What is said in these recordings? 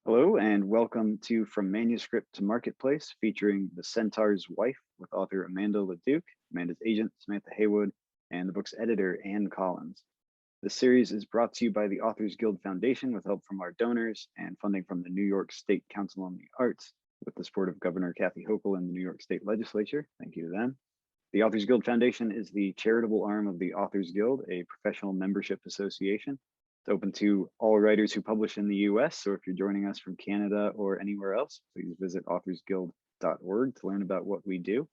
Hello and welcome to From Manuscript to Marketplace, featuring The Centaur's Wife with author Amanda Leduc, Amanda's agent Samantha Haywood, and the book's editor Anne Collins. This series is brought to you by the Authors Guild Foundation with help from our donors and funding from the New York State Council on the Arts with the support of Governor Kathy Hochul and the New York State Legislature. Thank you to them. The Authors Guild Foundation is the charitable arm of the Authors Guild, a professional membership association. It's open to all writers who publish in the US, so if you're joining us from Canada or anywhere else, please visit authorsguild.org to learn about what we do.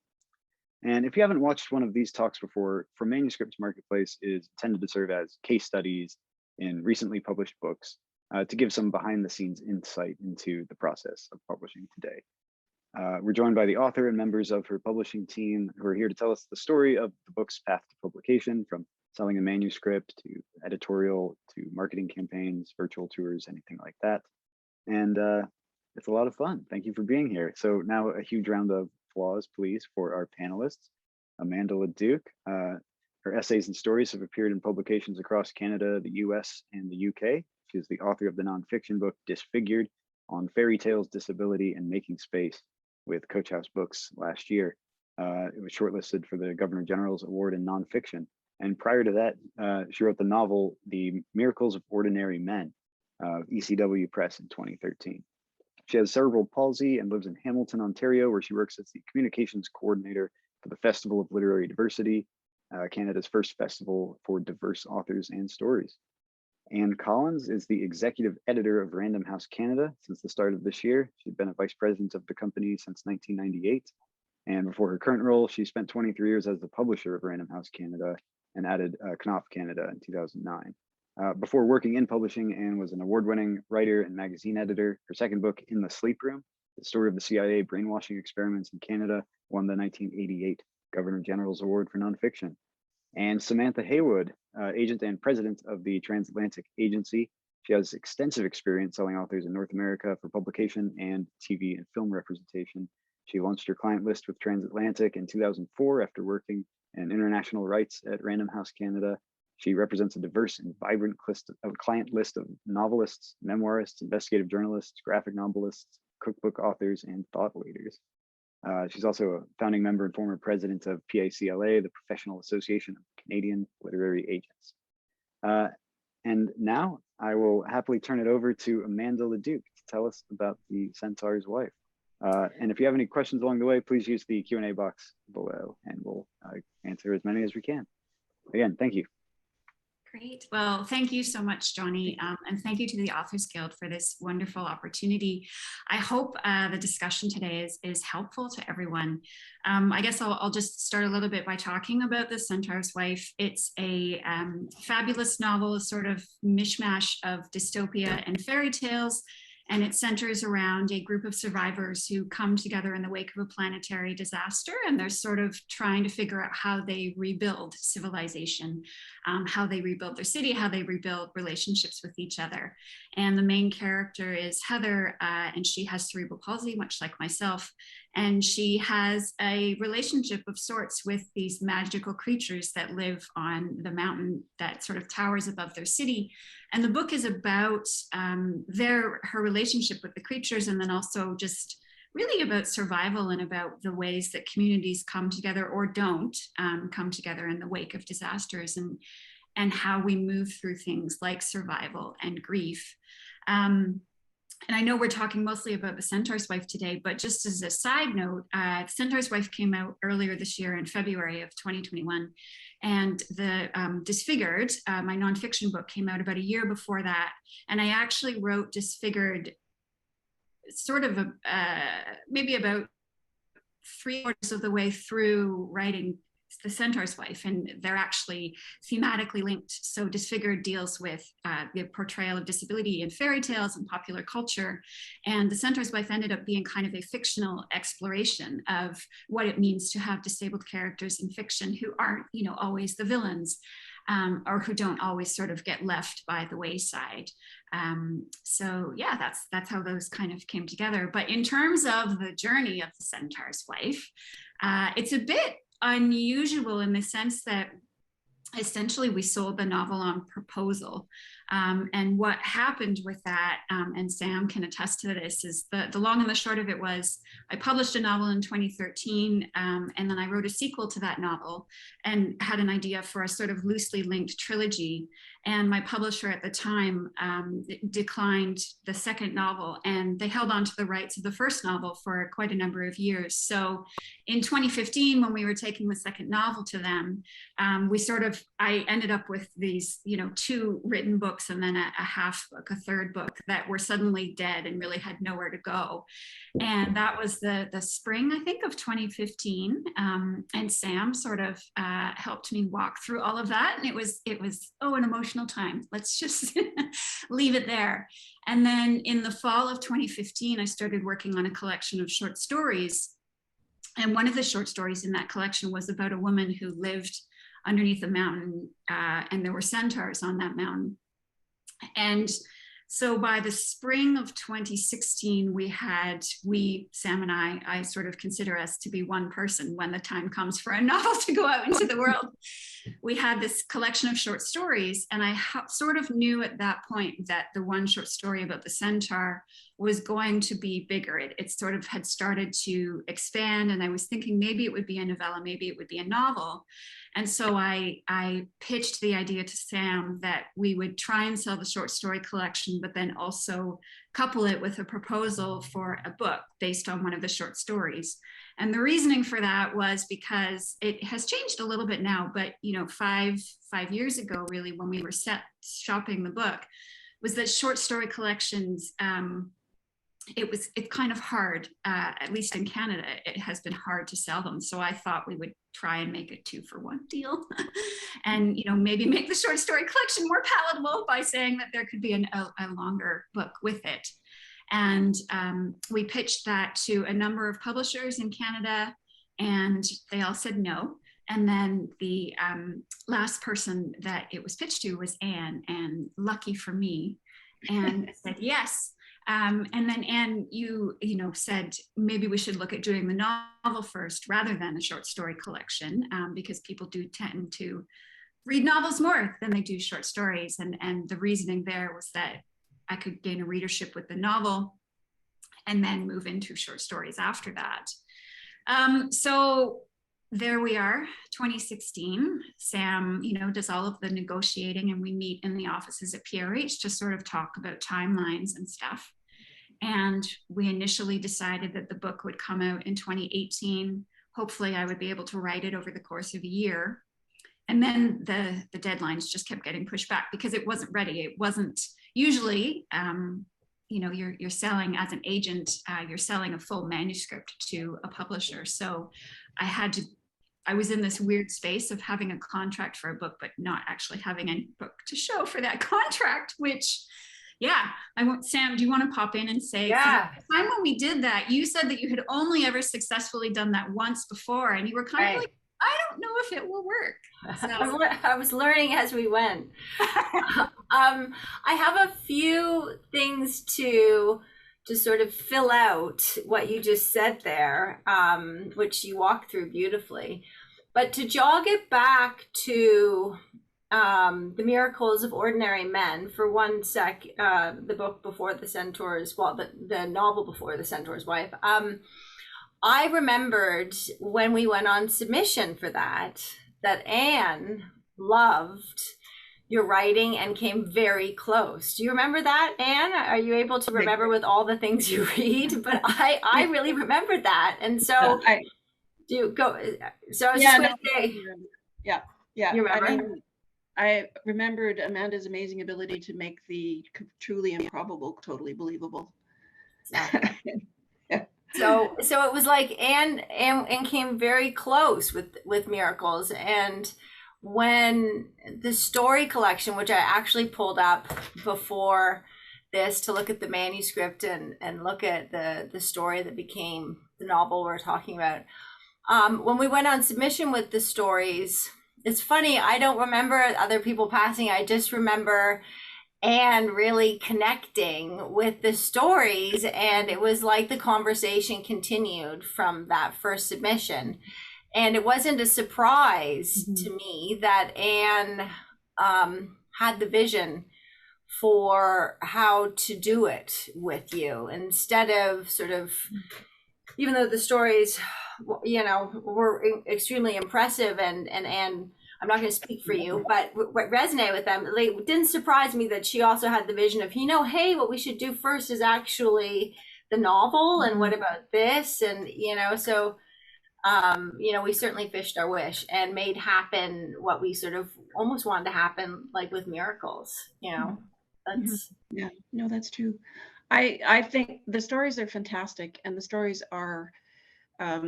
And if you haven't watched one of these talks before, From Manuscript to Marketplace is intended to serve as case studies in recently published books to give some behind the scenes insight into the process of publishing today. We're joined by the author and members of her publishing team who are here to tell us the story of the book's path to publication, from selling a manuscript to editorial to marketing campaigns, virtual tours, anything like that. And it's a lot of fun. Thank you for being here. So now a huge round of applause, please, for our panelists. Amanda Leduc. Her essays and stories have appeared in publications across Canada, the US, and the UK. She is the author of the nonfiction book Disfigured on fairy tales, disability, and making space with Coach House Books last year. It was shortlisted for the Governor General's Award in Nonfiction. And prior to that, she wrote the novel, The Miracles of Ordinary Men, ECW Press in 2013. She has cerebral palsy and lives in Hamilton, Ontario, where she works as the communications coordinator for the Festival of Literary Diversity, Canada's first festival for diverse authors and stories. Anne Collins is the executive editor of Random House Canada since the start of this year. She's been a vice president of the company since 1998. And before her current role, she spent 23 years as the publisher of Random House Canada and added Knopf Canada in 2009. Before working in publishing, Anne was an award-winning writer and magazine editor. Her second book, In the Sleep Room, the story of the CIA brainwashing experiments in Canada, won the 1988 Governor General's Award for Nonfiction. And Samantha Haywood, agent and president of the Transatlantic Agency. She has extensive experience selling authors in North America for publication and TV and film representation. She launched her client list with Transatlantic in 2004 after working in international rights at Random House Canada. She represents a diverse and vibrant client list of novelists, memoirists, investigative journalists, graphic novelists, cookbook authors, and thought leaders. She's also a founding member and former president of PACLA, the Professional Association of Canadian Literary Agents. And now I will happily turn it over to Amanda Leduc to tell us about The Centaur's Wife. And if you have any questions along the way, please use the Q&A box below and we'll answer as many as we can. Again, thank you. Great. Well, thank you so much, Johnny. And thank you to the Authors Guild for this wonderful opportunity. I hope the discussion today is helpful to everyone. I guess I'll just start a little bit by talking about The Centaur's Wife. It's a fabulous novel, a sort of mishmash of dystopia and fairy tales. And it centers around a group of survivors who come together in the wake of a planetary disaster, and they're sort of trying to figure out how they rebuild civilization, how they rebuild their city, how they rebuild relationships with each other. And the main character is Heather, and she has cerebral palsy, much like myself. And she has a relationship of sorts with these magical creatures that live on the mountain that sort of towers above their city. And the book is about her relationship with the creatures, and then also just really about survival and about the ways that communities come together or don't come together in the wake of disasters, and how we move through things like survival and grief. And I know we're talking mostly about The Centaur's Wife today, but just as a side note, The Centaur's Wife came out earlier this year in February of 2021. And the Disfigured, my nonfiction book, came out about a year before that. And I actually wrote Disfigured sort of maybe about 3/4 of the way through writing The Centaur's Wife, and they're actually thematically linked. So Disfigured deals with the portrayal of disability in fairy tales and popular culture, and The Centaur's Wife ended up being kind of a fictional exploration of what it means to have disabled characters in fiction who aren't, always the villains, or who don't always sort of get left by the wayside. So yeah, that's how those kind of came together. But in terms of the journey of The Centaur's Wife, it's a bit unusual in the sense that essentially we sold the novel on proposal. And what happened with that, and Sam can attest to this, is the long and the short of it was I published a novel in 2013, and then I wrote a sequel to that novel and had an idea for a sort of loosely linked trilogy. And my publisher at the time declined the second novel, and they held on to the rights of the first novel for quite a number of years. So in 2015, when we were taking the second novel to them, I ended up with these, 2 written books and then a half book, a third book that were suddenly dead and really had nowhere to go. And that was the spring, I think, of 2015. And Sam sort of helped me walk through all of that. And it was an emotional time. Let's just leave it there. And then in the fall of 2015, I started working on a collection of short stories. And one of the short stories in that collection was about a woman who lived underneath a mountain, and there were centaurs on that mountain. And so by the spring of 2016, Sam and I sort of consider us to be one person when the time comes for a novel to go out into the world. We had this collection of short stories, and I sort of knew at that point that the one short story about the centaur was going to be bigger. It sort of had started to expand, and I was thinking maybe it would be a novella, maybe it would be a novel. And so I pitched the idea to Sam that we would try and sell the short story collection, but then also couple it with a proposal for a book based on one of the short stories. And the reasoning for that was because it has changed a little bit now, but 5 years ago, really, when we were shopping the book, was that short story collections, it's kind of hard, at least in Canada, it has been hard to sell them. So I thought we would try and make a 2-for-1 deal and, maybe make the short story collection more palatable by saying that there could be a longer book with it. And we pitched that to a number of publishers in Canada, and they all said no. And then the last person that it was pitched to was Anne, and lucky for me, Anne said yes. And then Anne, you said maybe we should look at doing the novel first rather than a short story collection, because people do tend to read novels more than they do short stories. And the reasoning there was that I could gain a readership with the novel and then move into short stories after that. So there we are, 2016. Sam, does all of the negotiating, and we meet in the offices at PRH to sort of talk about timelines and stuff. And we initially decided that the book would come out in 2018. Hopefully I would be able to write it over the course of a year. And then the deadlines just kept getting pushed back because it wasn't ready. It wasn't usually, you're selling as an agent, you're selling a full manuscript to a publisher. So I was in this weird space of having a contract for a book, but not actually having any book to show for that contract, which, Sam, do you want to pop in and say, yeah, the time when we did that, you said that you had only ever successfully done that once before, and you were kind of like, I don't know if it will work. So. I was learning as we went. I have a few things to sort of fill out what you just said there, which you walked through beautifully. But to jog it back to The Miracles of Ordinary Men for one sec, the book before the Centaurs, the novel before the Centaurs Wife. I remembered when we went on submission for that Anne loved your writing and came very close. Do you remember that, Anne? Are you able to remember with all the things you read? But I really remembered that. And so do you go? So I was just going to say. Yeah. You remember? I remembered Amanda's amazing ability to make the truly improbable totally believable. So it was like Anne came very close with Miracles. And when the story collection, which I actually pulled up before this to look at the manuscript and look at the story that became the novel we're talking about, when we went on submission with the stories, it's funny, I don't remember other people passing. I just remember Anne really connecting with the stories, and it was like the conversation continued from that first submission. And it wasn't a surprise to me that Anne had the vision for how to do it with you, instead of sort of, even though the stories, were extremely impressive, and I'm not going to speak for you, but what resonated with them, it didn't surprise me that she also had the vision of, hey, what we should do first is actually the novel, and what about this? And, so, we certainly fished our wish and made happen what we sort of almost wanted to happen, like with Miracles, that's. Yeah, no, that's true. I think the stories are fantastic, and the stories are, I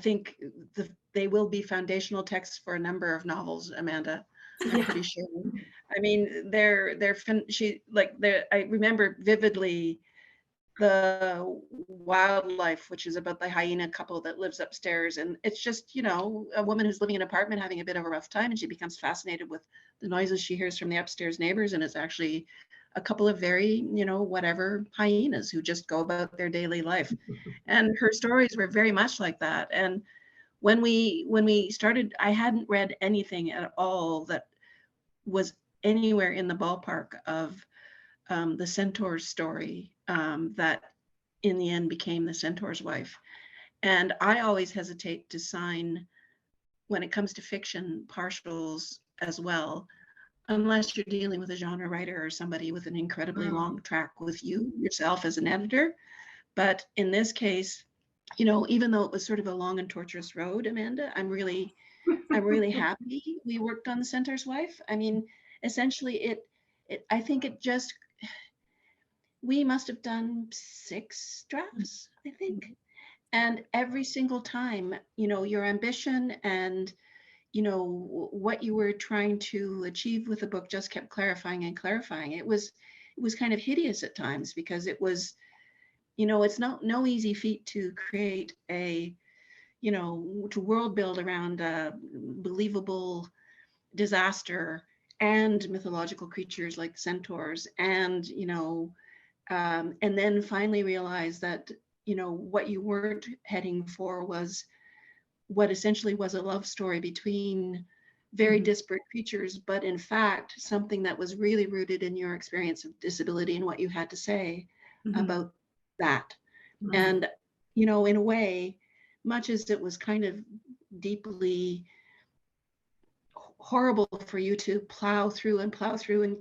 think they will be foundational texts for a number of novels, Amanda. I'm pretty sure. I mean, I remember vividly the Wildlife, which is about the hyena couple that lives upstairs, and it's just, a woman who's living in an apartment having a bit of a rough time, and she becomes fascinated with the noises she hears from the upstairs neighbors, and it's actually a couple of very, whatever hyenas who just go about their daily life. And her stories were very much like that. And when we started, I hadn't read anything at all that was anywhere in the ballpark of the Centaur's story, that in the end became the Centaur's Wife. And I always hesitate to sign, when it comes to fiction, partials as well, unless you're dealing with a genre writer or somebody with an incredibly long track with you yourself as an editor. But in this case, even though it was sort of a long and torturous road, Amanda, I'm really happy we worked on the Centaur's Wife. I mean, essentially I think we must have done 6 drafts, I think. And every single time, your ambition and, what you were trying to achieve with the book just kept clarifying and clarifying. It was kind of hideous at times, because it was, it's no easy feat to create to world build around a believable disaster and mythological creatures like centaurs, and and then finally realize that what you weren't heading for was what essentially was a love story between very disparate creatures, but in fact something that was really rooted in your experience of disability and what you had to say about that. And in a way, much as it was kind of deeply horrible for you to plow through and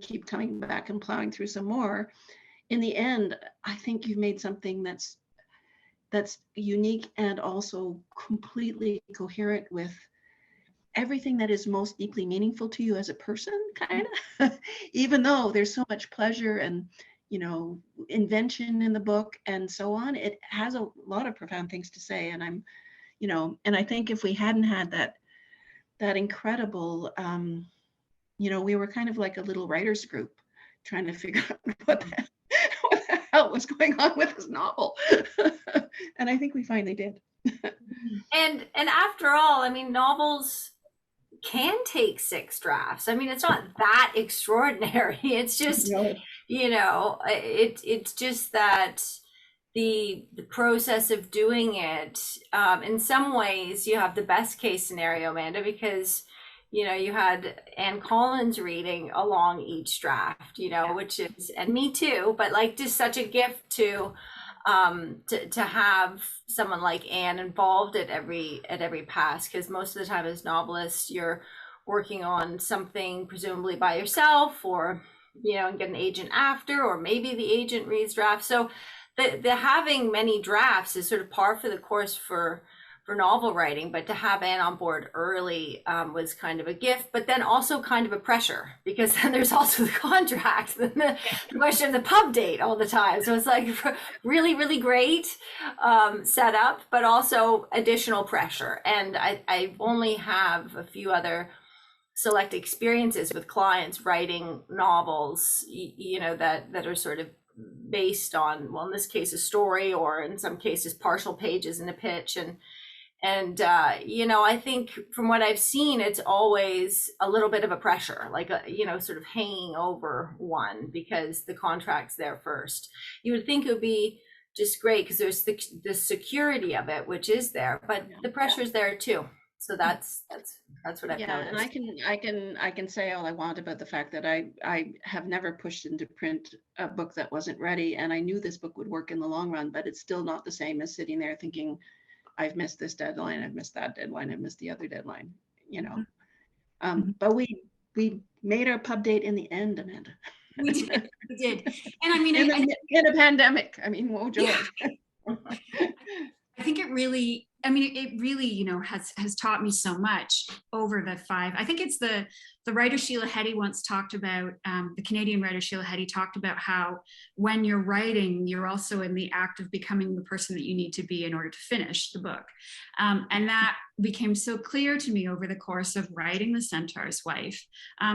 keep coming back and plowing through some more, in the end, I think you've made something that's unique and also completely coherent with everything that is most deeply meaningful to you as a person, kind of. Even though there's so much pleasure and invention in the book and so on, it has a lot of profound things to say. And I'm and I think if we hadn't had that incredible we were kind of like a little writers group trying to figure out what the hell was going on with this novel. And I think we finally did. And after all, I mean, novels can take 6 drafts. I mean, it's not that extraordinary. It's just, it's just that the process of doing it, in some ways you have the best case scenario, Amanda, because you had Anne Collins reading along each draft, which is, and me too, but like just such a gift to have someone like Anne involved at every pass, because most of the time as novelists you're working on something presumably by yourself, or and get an agent after, or maybe the agent reads drafts. So the having many drafts is sort of par for the course for novel writing, but to have Anne on board early was kind of a gift, but then also kind of a pressure, because then there's also the contract, the question of the pub date all the time. So it's like really, really great setup, but also additional pressure. And I only have a few other select experiences with clients writing novels, that are sort of based on, well, in this case, a story, or in some cases, partial pages in a pitch. And I think from what I've seen, it's always a little bit of a pressure, like, sort of hanging over one, because the contract's there first. You would think it would be just great because there's the security of it, which is there, but the pressure's there too. So that's what I've Yeah, noticed. and I can say all I want about the fact that I have never pushed into print a book that wasn't ready, and I knew this book would work in the long run, but it's still not the same as sitting there thinking, I've missed this deadline, I've missed that deadline, I've missed the other deadline, you know. But we made our pub date in the end, Amanda. We did. We did. And I mean, in a pandemic. I mean, woe joy. Yeah. I think it really, you know, has taught me so much over the 5. I think it's the writer Sheila Heti once talked about, the Canadian writer Sheila Heti talked about how when you're writing, you're also in the act of becoming the person that you need to be in order to finish the book. And that became so clear to me over the course of writing The Centaur's Wife,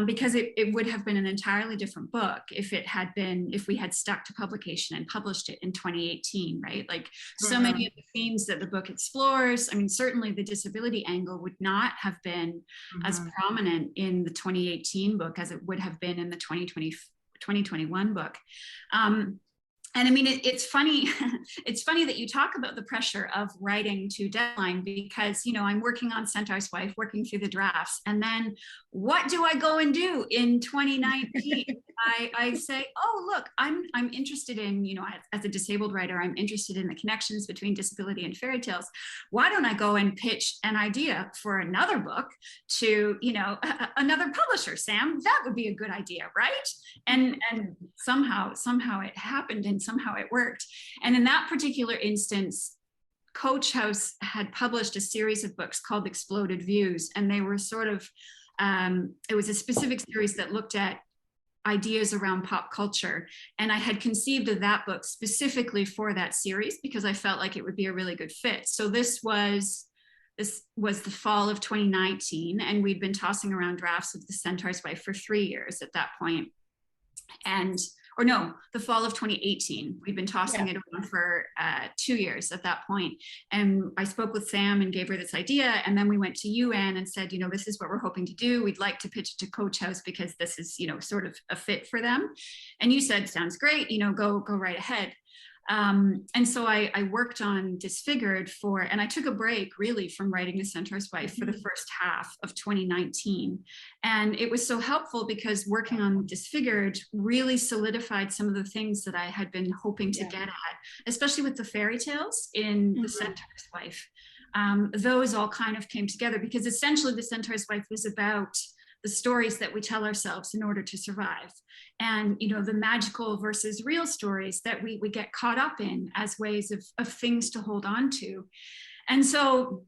because it would have been an entirely different book if we had stuck to publication and published it in 2018, right? Like so many of the themes that the book explores, I mean, certainly the disability angle would not have been as prominent in the 2018 book as it would have been in the 2021 book. And I mean, it's funny. It's funny that you talk about the pressure of writing to deadline, because, you know, I'm working on Centaur's Wife, working through the drafts. And then what do I go and do in 2019? I say, oh, look, I'm interested in, you know, as a disabled writer, I'm interested in the connections between disability and fairy tales. Why don't I go and pitch an idea for another book to, you know, another publisher, Sam? That would be a good idea, right? And somehow it happened, and somehow it worked. And in that particular instance, Coach House had published a series of books called Exploded Views, and they were sort of, it was a specific series that looked at ideas around pop culture. And I had conceived of that book specifically for that series because I felt like it would be a really good fit. So this was the fall of 2019, and we'd been tossing around drafts of The Centaur's Wife for 3 years at that point. The fall of 2018. We'd been tossing it around for 2 years at that point. And I spoke with Sam and gave her this idea. And then we went to you, Anne, and said, you know, this is what we're hoping to do. We'd like to pitch it to Coach House because this is, you know, sort of a fit for them. And you said, sounds great, you know, go right ahead. And so I worked on Disfigured and I took a break really from writing The Centaur's Wife for the first half of 2019. And it was so helpful because working on Disfigured really solidified some of the things that I had been hoping to get at, especially with the fairy tales in The Centaur's Wife. Those all kind of came together because essentially The Centaur's Wife was about the stories that we tell ourselves in order to survive, and, you know, the magical versus real stories that we get caught up in as ways of things to hold on to. And so,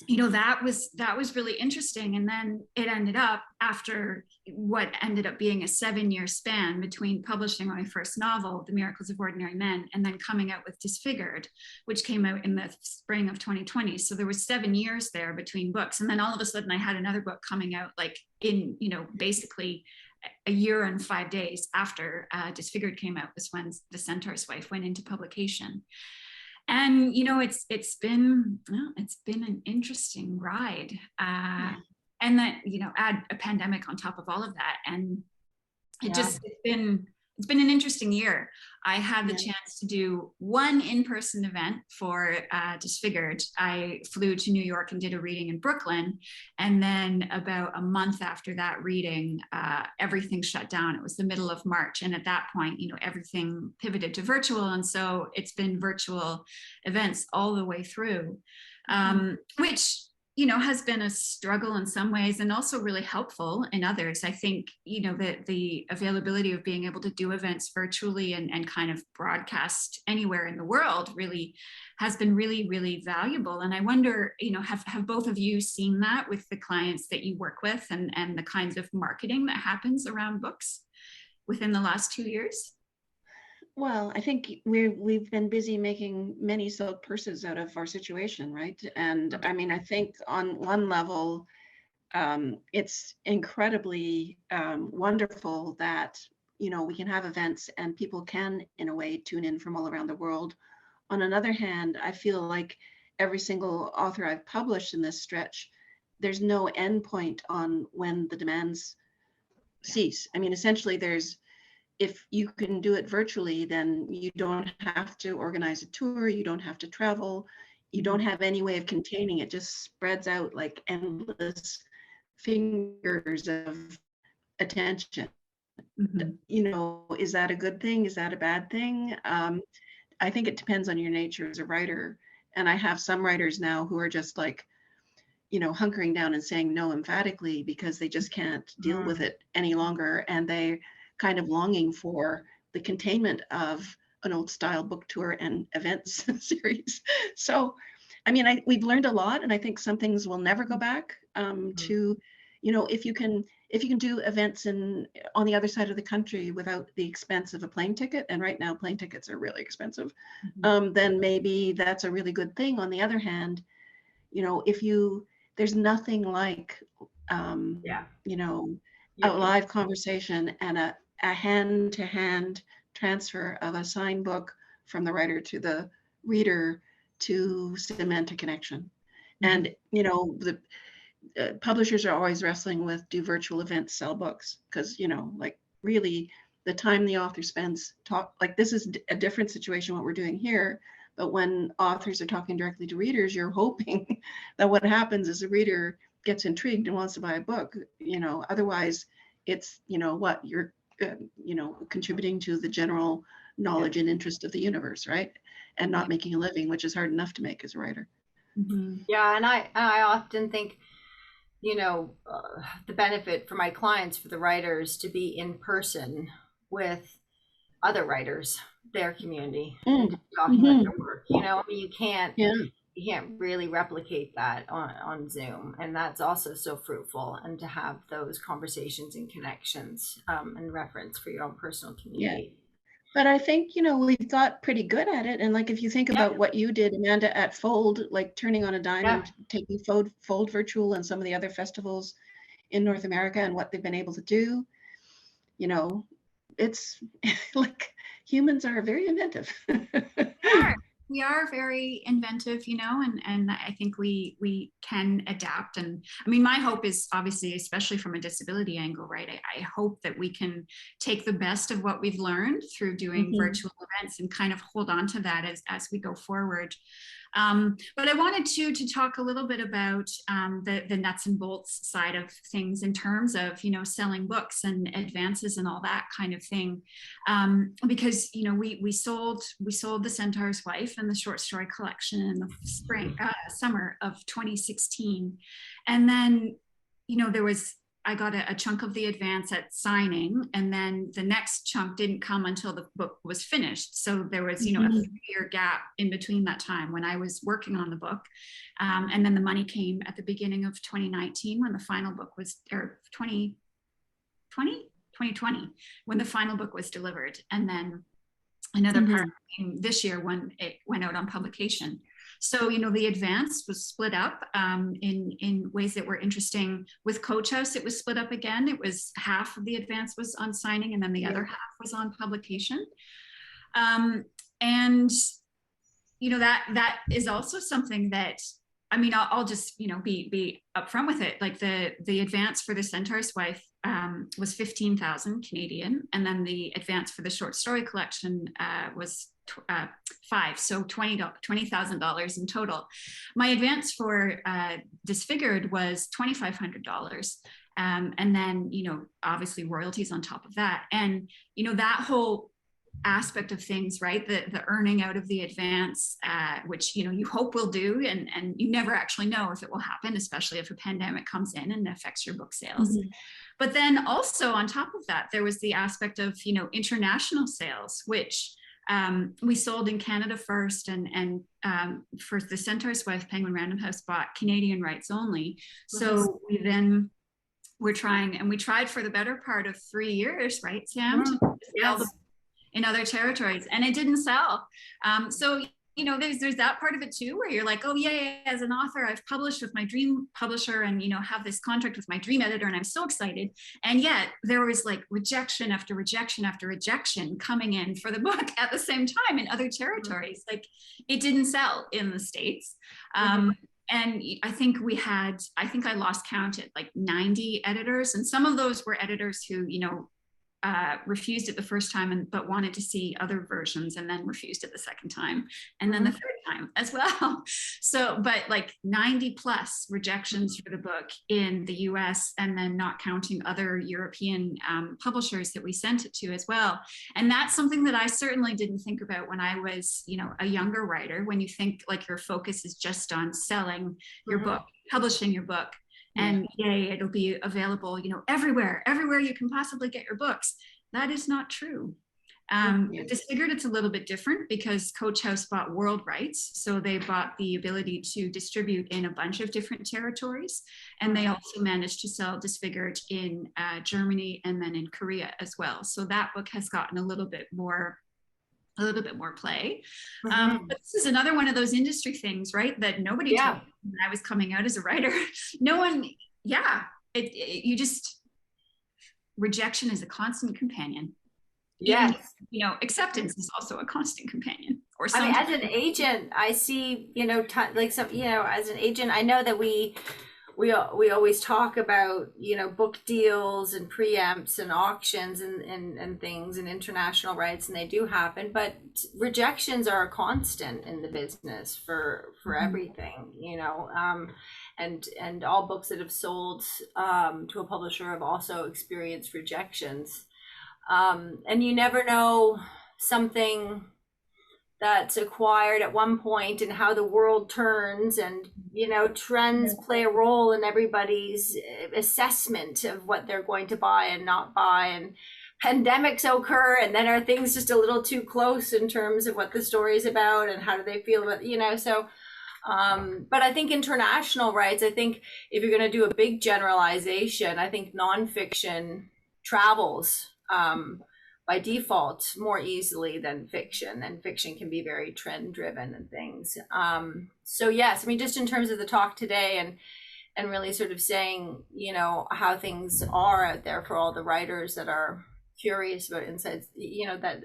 you know, that was really interesting. And then it ended up, after what ended up being a 7-year span between publishing my first novel, The Miracles of Ordinary Men, and then coming out with Disfigured, which came out in the spring of 2020. So there was 7 years there between books. And then all of a sudden I had another book coming out, like in, you know, basically a year and 5 days after Disfigured came out was when The Centaur's Wife went into publication. And, you know, it's been an interesting ride. And that, you know, add a pandemic on top of all of that. And it's been an interesting year. I had the chance to do one in-person event for Disfigured. I flew to New York and did a reading in Brooklyn. And then about a month after that reading, everything shut down. It was the middle of March. And at that point, you know, everything pivoted to virtual. And so it's been virtual events all the way through, which, you know, has been a struggle in some ways and also really helpful in others. I think, you know, the availability of being able to do events virtually and kind of broadcast anywhere in the world really has been really, really valuable. And I wonder, you know, have both of you seen that with the clients that you work with and the kinds of marketing that happens around books within the last 2 years? Well, I think we've been busy making many silk purses out of our situation, right? And I mean, I think on one level, it's incredibly wonderful that, you know, we can have events and people can, in a way, tune in from all around the world. On another hand, I feel like every single author I've published in this stretch, there's no end point on when the demands cease. I mean, essentially, there's if you can do it virtually, then you don't have to organize a tour, you don't have to travel, you don't have any way of containing it, just spreads out like endless fingers of attention. You know, is that a good thing? Is that a bad thing? I think it depends on your nature as a writer. And I have some writers now who are just like, you know, hunkering down and saying no emphatically because they just can't deal with it any longer. And they kind of longing for the containment of an old style book tour and events series. So, I mean, we've learned a lot, and I think some things will never go back to, you know, if you can do events on the other side of the country without the expense of a plane ticket, and right now plane tickets are really expensive, then maybe that's a really good thing. On the other hand, you know, there's nothing like, you know, a live conversation and a hand-to-hand transfer of a signed book from the writer to the reader to cement a connection. And, you know, the publishers are always wrestling with, do virtual events sell books? Because, you know, like really the time the author spends like this is a different situation what we're doing here. But when authors are talking directly to readers, you're hoping that what happens is the reader gets intrigued and wants to buy a book. You know, otherwise it's, you know, what you're, you know, contributing to the general knowledge and interest of the universe, right? And not making a living, which is hard enough to make as a writer. Yeah, and I often think, you know, the benefit for my clients, for the writers, to be in person with other writers, their community, and talking about their work. You know, I mean, you can't really replicate that on Zoom, and that's also so fruitful. And to have those conversations and connections and reference for your own personal community. Yeah. But I think, you know, we've got pretty good at it. And like, if you think about what you did, Amanda, at Fold, like turning on a dime and taking Fold virtual and some of the other festivals in North America and what they've been able to do, you know, it's like humans are very inventive. We are very inventive, you know, and I think we can adapt. And I mean, my hope is obviously, especially from a disability angle, right? I hope that we can take the best of what we've learned through doing virtual events and kind of hold on to that as we go forward. But I wanted to talk a little bit about the nuts and bolts side of things in terms of, you know, selling books and advances and all that kind of thing. Because, you know, we sold the Centaurs Wife and the short story collection in the summer of 2016. And then, you know, I got a chunk of the advance at signing, and then the next chunk didn't come until the book was finished. So there was, you know, a 3-year gap in between that time when I was working on the book. And then the money came at the beginning of 2019 when the final book was, or 2020, when the final book was delivered. And then another part came this year when it went out on publication. So, you know, the advance was split up in ways that were interesting. With Coach House, it was split up again. It was half of the advance was on signing, and then the other half was on publication. And, you know, that is also something that, I mean, I'll just, you know, be upfront with it. Like the advance for the Centaurs Wife was 15,000 Canadian, and then the advance for the short story collection was $5,000, so $20,000 in total. My advance for Disfigured was $2,500, and then, you know, obviously royalties on top of that, and, you know, that whole aspect of things, right? The earning out of the advance, which, you know, you hope will do, and you never actually know if it will happen, especially if a pandemic comes in and affects your book sales. But then also on top of that, there was the aspect of, you know, international sales, which we sold in Canada first, and for the Centaurs Wife, Penguin Random House bought Canadian rights only. So we then were trying, and we tried for the better part of 3 years, right, Sam, to sell in other territories, and it didn't sell. So, you know, there's that part of it too, where you're like, oh yeah, as an author, I've published with my dream publisher, and, you know, have this contract with my dream editor, and I'm so excited. And yet there was like rejection after rejection after rejection coming in for the book at the same time in other territories. Like, it didn't sell in the States. And I think I lost count at like 90 editors, and some of those were editors who, you know, refused it the first time, but wanted to see other versions, and then refused it the second time, and then the third time as well. So, but like 90 plus rejections for the book in the US, and then not counting other European publishers that we sent it to as well. And that's something that I certainly didn't think about when I was, a younger writer. When you think like your focus is just on selling your book, publishing your book, and yay, it'll be available, everywhere you can possibly get your books. That is not true. Disfigured, it's a little bit different because Coach House bought world rights. So they bought the ability to distribute in a bunch of different territories. And they also managed to sell Disfigured in Germany and then in Korea as well. So that book has gotten a little bit more play. But this is another one of those industry things, right? That nobody told me when I was coming out as a writer. No one, you just, rejection is a constant companion. Yes. Even, acceptance is also a constant companion. Or I mean, as an agent, I see, as an agent, I know that we always talk about, book deals and preempts and auctions and things and international rights, and they do happen, but rejections are a constant in the business for everything, and all books that have sold to a publisher have also experienced rejections. And you never know something that's acquired at one point and how the world turns, and trends play a role in everybody's assessment of what they're going to buy and not buy, and pandemics occur, and then are things just a little too close in terms of what the story is about and how do they feel about so but I think international rights, I think if you're going to do a big generalization, I think nonfiction travels by default more easily than fiction, and fiction can be very trend driven and things. So yes, I mean, just in terms of the talk today and really sort of saying, how things are out there for all the writers that are curious about insights, that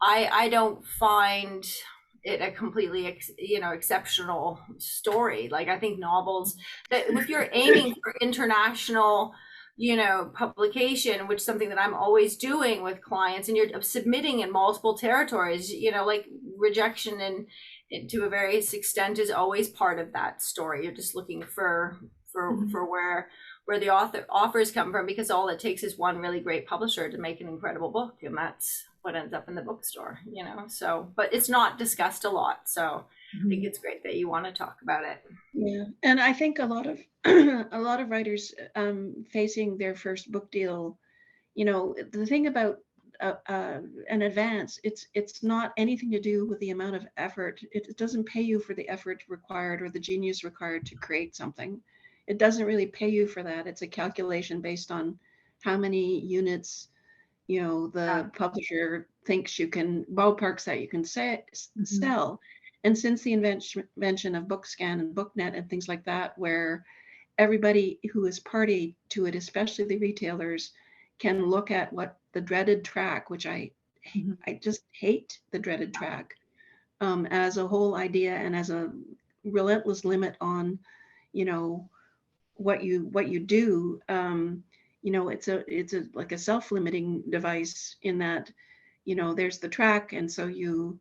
I don't find it a completely, exceptional story. Like, I think novels that if you're aiming for international publication, which is something that I'm always doing with clients, and you're submitting in multiple territories, like rejection and to a various extent is always part of that story. You're just looking for where the offers come from, because all it takes is one really great publisher to make an incredible book, and that's what ends up in the bookstore, so, but it's not discussed a lot. So I think it's great that you want to talk about it. Yeah, and I think a lot of writers facing their first book deal, the thing about an advance, it's not anything to do with the amount of effort. It doesn't pay you for the effort required or the genius required to create something. It doesn't really pay you for that. It's a calculation based on how many units the publisher thinks you can, ballparks that you can sell. And since the invention of BookScan and BookNet and things like that, where everybody who is party to it, especially the retailers, can look at what the dreaded track, which I just hate the dreaded track, as a whole idea and as a relentless limit on, what you do. It's a like a self-limiting device in that, there's the track, and so you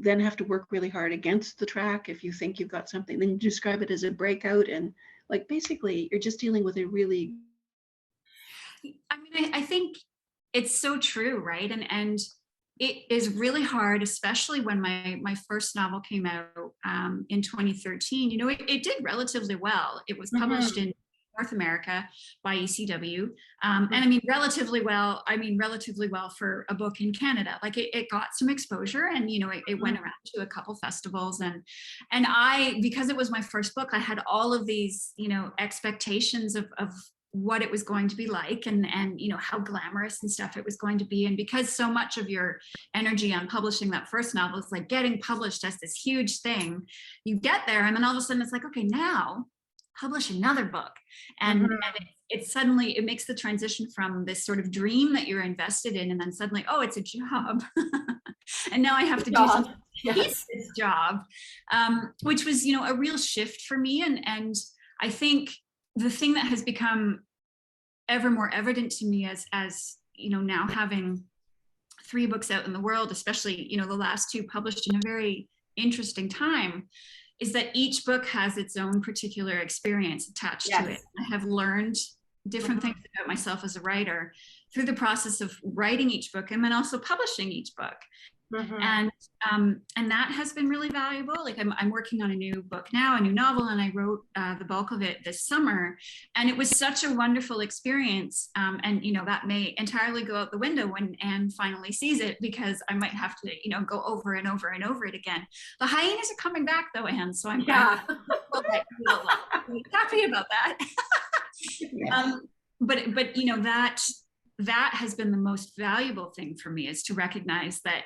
then have to work really hard against the track. If you think you've got something, then you describe it as a breakout, and like basically you're just dealing with a really. I mean, I think it's so true, right? And it is really hard, especially when my first novel came out in 2013. It did relatively well. It was published in North America by ECW. And I mean, relatively well for a book in Canada. Like it got some exposure, and, it went around to a couple festivals, and I, because it was my first book, I had all of these, expectations of what it was going to be like, and how glamorous and stuff it was going to be. And because so much of your energy on publishing that first novel is like getting published as this huge thing, you get there, and then all of a sudden it's like, okay, now publish another book. And it suddenly, it makes the transition from this sort of dream that you're invested in, and then suddenly, oh, it's a job. And now I have to do something to keep this job, which was, a real shift for me. And I think the thing that has become ever more evident to me as now having 3 books out in the world, especially, the last 2 published in a very interesting time, is that each book has its own particular experience attached to it. I have learned different things about myself as a writer through the process of writing each book and then also publishing each book. And that has been really valuable. Like I'm working on a new book now, a new novel, and I wrote the bulk of it this summer, and it was such a wonderful experience. And that may entirely go out the window when Anne finally sees it, because I might have to go over and over and over it again. The hyenas are coming back though, Anne, so I'm happy about that. But that has been the most valuable thing for me, is to recognize that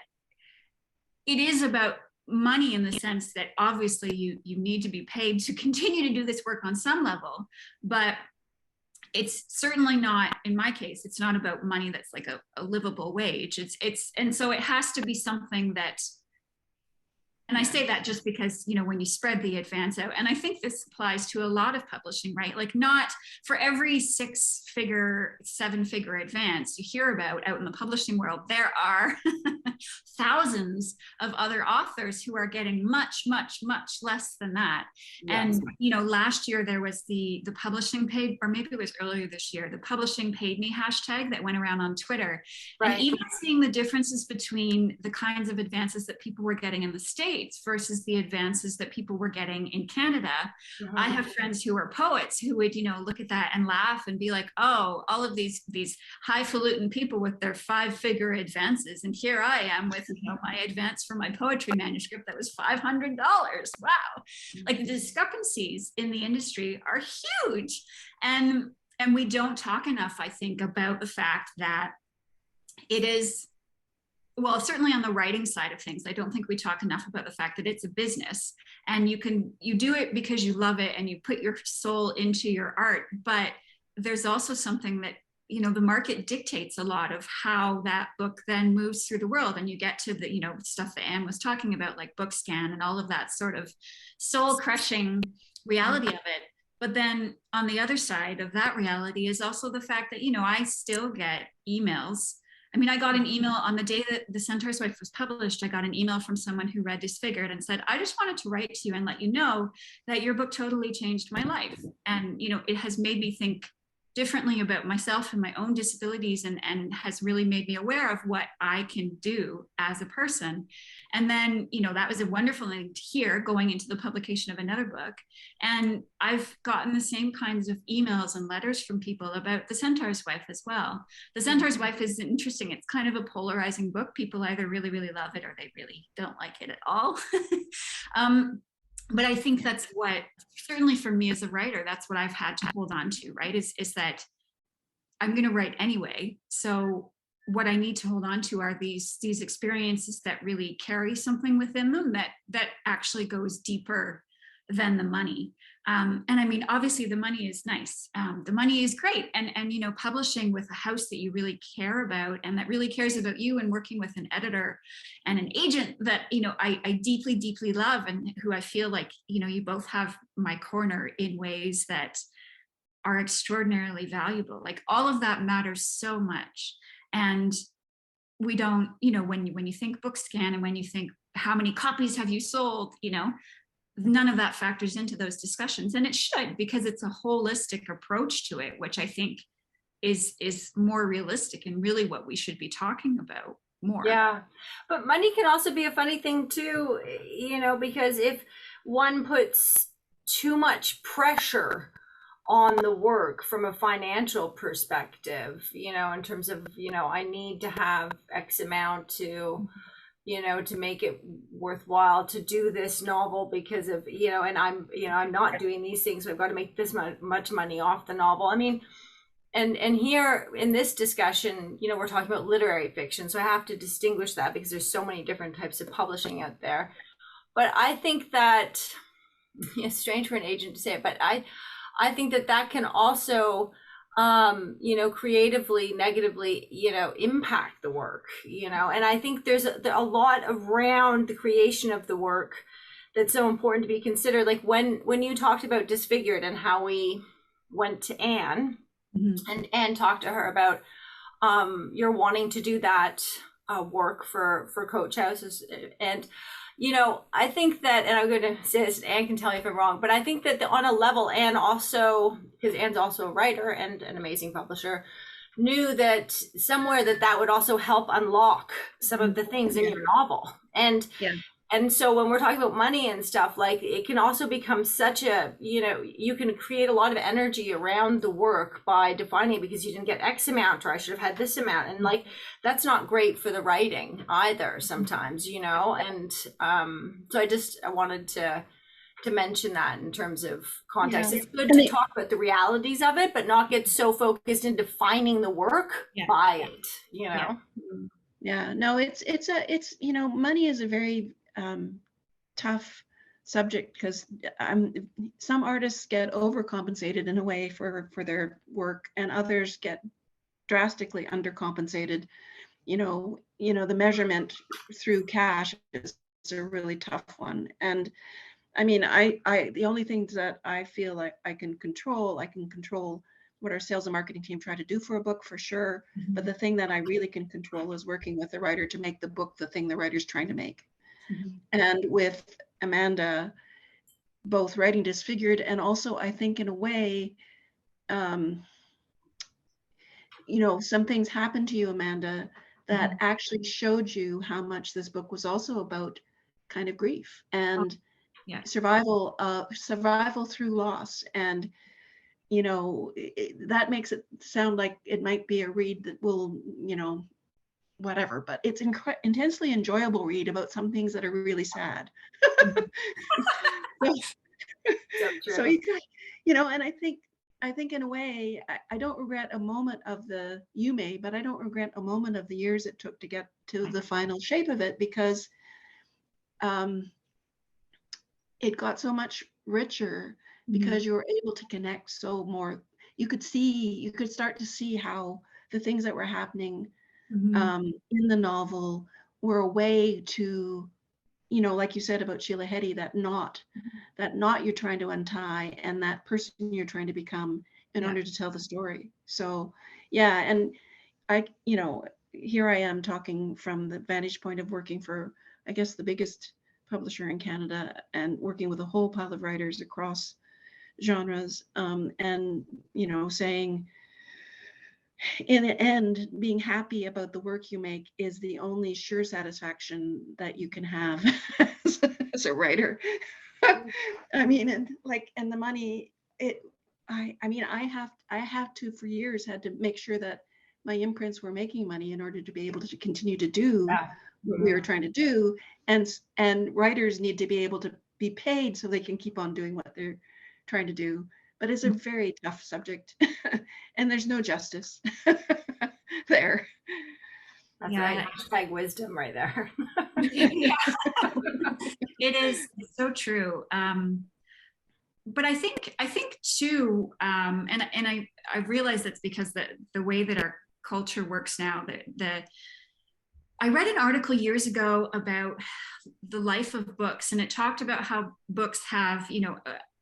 it is about money, in the sense that obviously you need to be paid to continue to do this work on some level, but it's certainly not, in my case, it's not about money that's like a livable wage. And so it has to be something that, and I say that just because, when you spread the advance out, and I think this applies to a lot of publishing, right? Like, not for every 6-figure, 7-figure advance you hear about out in the publishing world, there are thousands of other authors who are getting much, much, much less than that. Yes. And, last year there was the publishing paid, or maybe it was earlier this year, the publishing paid me hashtag that went around on Twitter. Right. And even seeing the differences between the kinds of advances that people were getting in the States versus the advances that people were getting in Canada. I have friends who are poets who would, look at that and laugh and be like, oh, all of these highfalutin people with their 5-figure advances, and here I am with my advance for my poetry manuscript that was $500. Wow. Like, the discrepancies in the industry are huge. And we don't talk enough, I think, about the fact that it is, well, certainly on the writing side of things, I don't think we talk enough about the fact that it's a business, and you do it because you love it and you put your soul into your art. But there's also something that, the market dictates a lot of how that book then moves through the world. And you get to the, stuff that Anne was talking about, like BookScan and all of that sort of soul crushing reality of it. But then on the other side of that reality is also the fact that, I still get emails. I mean, I got an email on the day that The Centaurs Wife was published. I got an email from someone who read Disfigured and said, I just wanted to write to you and let you know that your book totally changed my life. And, it has made me think differently about myself and my own disabilities, and has really made me aware of what I can do as a person. And then, that was a wonderful thing to hear going into the publication of another book. And I've gotten the same kinds of emails and letters from people about The Centaurs Wife as well. The Centaurs Wife is interesting. It's kind of a polarizing book. People either really, really love it or they really don't like it at all. But I think that's what, certainly for me as a writer, that's what I've had to hold on to, right? Is that I'm going to write anyway. So what I need to hold on to are these experiences that really carry something within them that actually goes deeper than the money. And I mean, obviously the money is nice. The money is great. And publishing with a house that you really care about and that really cares about you, and working with an editor and an agent that, I deeply, deeply love, and who I feel like, you both have my corner in ways that are extraordinarily valuable. Like, all of that matters so much. And we don't, when you think BookScan and when you think how many copies have you sold, none of that factors into those discussions, and it should, because it's a holistic approach to it, which I think is more realistic and really what we should be talking about more. Yeah, but money can also be a funny thing too, because if one puts too much pressure on the work from a financial perspective, in terms of, I need to have X amount to to make it worthwhile to do this novel because of, and I'm not doing these things, so I've got to make this much money off the novel. I mean, and here in this discussion, we're talking about literary fiction, so I have to distinguish that because there's so many different types of publishing out there. But I think that, it's strange for an agent to say it, but I think that can also creatively, negatively, impact the work, and I think there's a lot around the creation of the work that's so important to be considered. Like when you talked about Disfigured and how we went to Anne and Anne talked to her about, you're wanting to do that work for Coach Houses. And, you know, I think that, and I'm going to say this, Anne can tell me if I'm wrong, but I think that on a level, Anne also, because Anne's also a writer and an amazing publisher, knew that somewhere that would also help unlock some of the things in your novel. And so when we're talking about money and stuff, like, it can also become such a, you know, you can create a lot of energy around the work by defining it because you didn't get X amount, or I should have had this amount. And like, that's not great for the writing either sometimes, you know? And so I wanted to mention that in terms of context. Yeah. It's good to talk about the realities of it, but not get so focused in defining the work by it, you know? Yeah, no, it's, you know, money is a very tough subject because some artists get overcompensated in a way for their work, and others get drastically undercompensated. You know, the measurement through cash is a really tough one. And I mean, the only things that I feel like I can control what our sales and marketing team try to do for a book, for sure. Mm-hmm. But the thing that I really can control is working with the writer to make the book the thing the writer's trying to make. Mm-hmm. And with Amanda, both writing Disfigured and also, I think, in a way, you know, some things happened to you, Amanda, that mm-hmm. actually showed you how much this book was also about kind of grief and survival through loss. And you know, that makes it sound like it might be a read that will, you know, whatever, but it's intensely enjoyable read about some things that are really sad. So you know, and I think in a way, I don't regret a moment of but I don't regret a moment of the years it took to get to the final shape of it, because it got so much richer because you were able to connect so more. You could start to see how the things that were happening in the novel were a way to, you know, like you said about Sheila Heti, that knot you're trying to untie, and that person you're trying to become in order to tell the story. So yeah, and I, you know, here I am talking from the vantage point of working for, I guess, the biggest publisher in Canada, and working with a whole pile of writers across genres, and, you know, saying in the end, being happy about the work you make is the only sure satisfaction that you can have as a writer. I mean, and the money, I mean, I have to for years had to make sure that my imprints were making money in order to be able to continue to do what we were trying to do. And writers need to be able to be paid so they can keep on doing what they're trying to do. But it's a very tough subject, and there's no justice there. That's right. Hashtag wisdom right there. It is so true. But I think too, and I realize that's because the way that our culture works now, I read an article years ago about the life of books, and it talked about how books have, you know,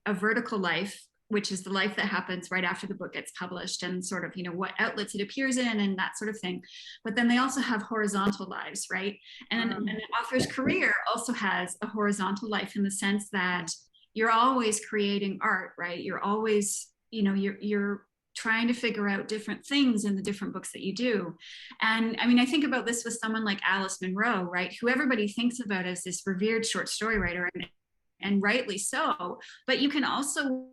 a vertical life, which is the life that happens right after the book gets published, and sort of, you know, what outlets it appears in and that sort of thing. But then they also have horizontal lives, right? And an author's career also has a horizontal life, in the sense that you're always creating art, right? You're always, you know, you're trying to figure out different things in the different books that you do. And I mean, I think about this with someone like Alice Munro, right? Who everybody thinks about as this revered short story writer, and rightly so. But you can also,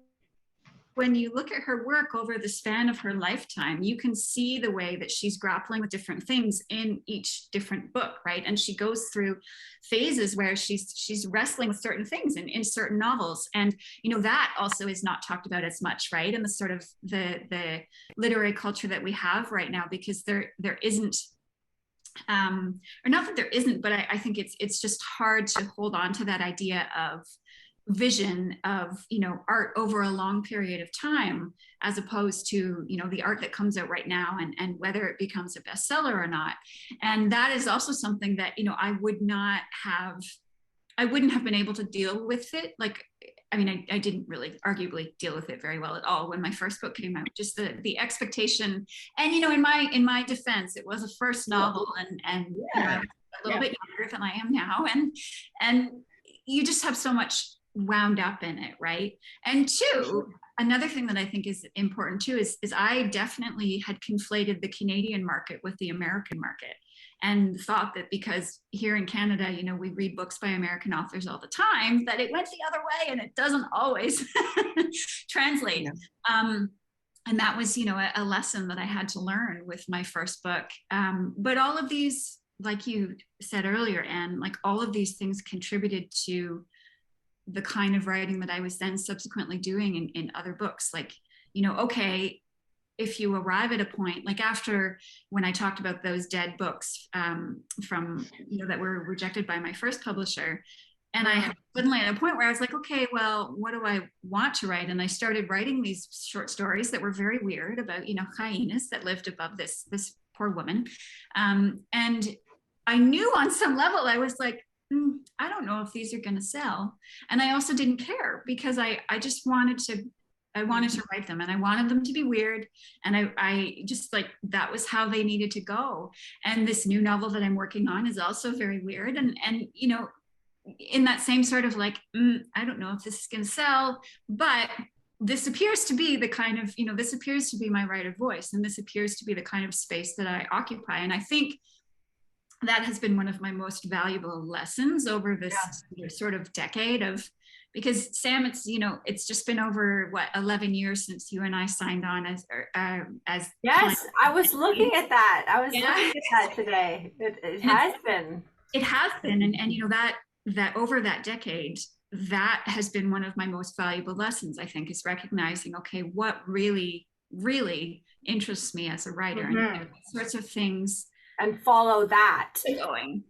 when you look at her work over the span of her lifetime, you can see the way that she's grappling with different things in each different book, right? And she goes through phases where she's wrestling with certain things in certain novels. And, you know, that also is not talked about as much, right? In the sort of the literary culture that we have right now, because there isn't, or not that there isn't, but I think it's just hard to hold on to that idea of vision of, you know, art over a long period of time, as opposed to, you know, the art that comes out right now, and whether it becomes a bestseller or not. And that is also something that, you know, I wouldn't have been able to deal with it, like I mean, I didn't really arguably deal with it very well at all when my first book came out. Just the expectation, and in my defense, it was a first novel, and I was a little bit younger than I am now, and you just have so much wound up in it, right? And two, another thing that I think is important too is I definitely had conflated the Canadian market with the American market, and thought that because here in Canada, we read books by American authors all the time, that it went the other way, and it doesn't always translate. Yeah. And that was, a lesson that I had to learn with my first book. But all of these, like you said earlier, Anne, like all of these things contributed to the kind of writing that I was then subsequently doing in other books. Like, okay, if you arrive at a point, like after when I talked about those dead books from, that were rejected by my first publisher, and I suddenly at a point where I was like, okay, well, what do I want to write? And I started writing these short stories that were very weird about, hyenas that lived above this poor woman. And I knew on some level, I was like, I don't know if these are going to sell. And I also didn't care, because I just wanted to write them, and I wanted them to be weird. And I just like, that was how they needed to go. And this new novel that I'm working on is also very weird. And in that same sort of like, I don't know if this is going to sell, but this appears to be the kind of, this appears to be my writer voice. And this appears to be the kind of space that I occupy. And I think that has been one of my most valuable lessons over this sort of decade of, because Sam, it's just been over 11 years since you and I signed on as yes, clients. I was looking at that. I was looking at that today. It has been. It has been, and that over that decade, that has been one of my most valuable lessons, I think, is recognizing, okay, what really, really interests me as a writer, and sorts of things. And follow that.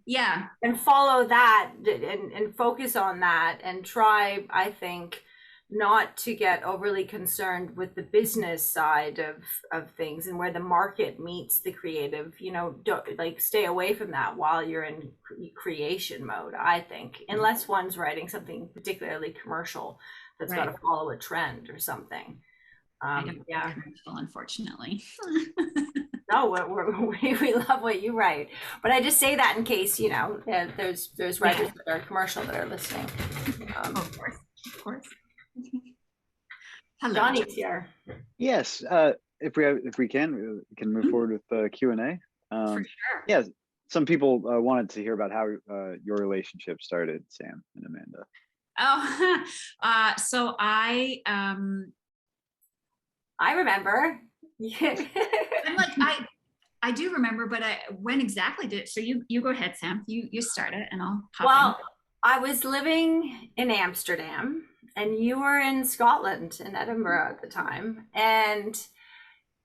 Yeah. And follow that and focus on that, and try, I think, not to get overly concerned with the business side of things and where the market meets the creative. Don't, like, stay away from that while you're in creation mode, I think, unless one's writing something particularly commercial that's got to follow a trend or something. I don't commercial, unfortunately. No, we love what you write, but I just say that in case there's writers that are commercial that are listening. Of course. Hello, Johnny's here. Yes, if we can move forward with the Q&A. For sure. Yeah, some people wanted to hear about how your relationship started, Sam and Amanda. Oh, so I remember. I'm like, I do remember, but when exactly did it? So you go ahead, Sam. You start it, and I'll hop in. I was living in Amsterdam, and you were in Scotland, in Edinburgh at the time, and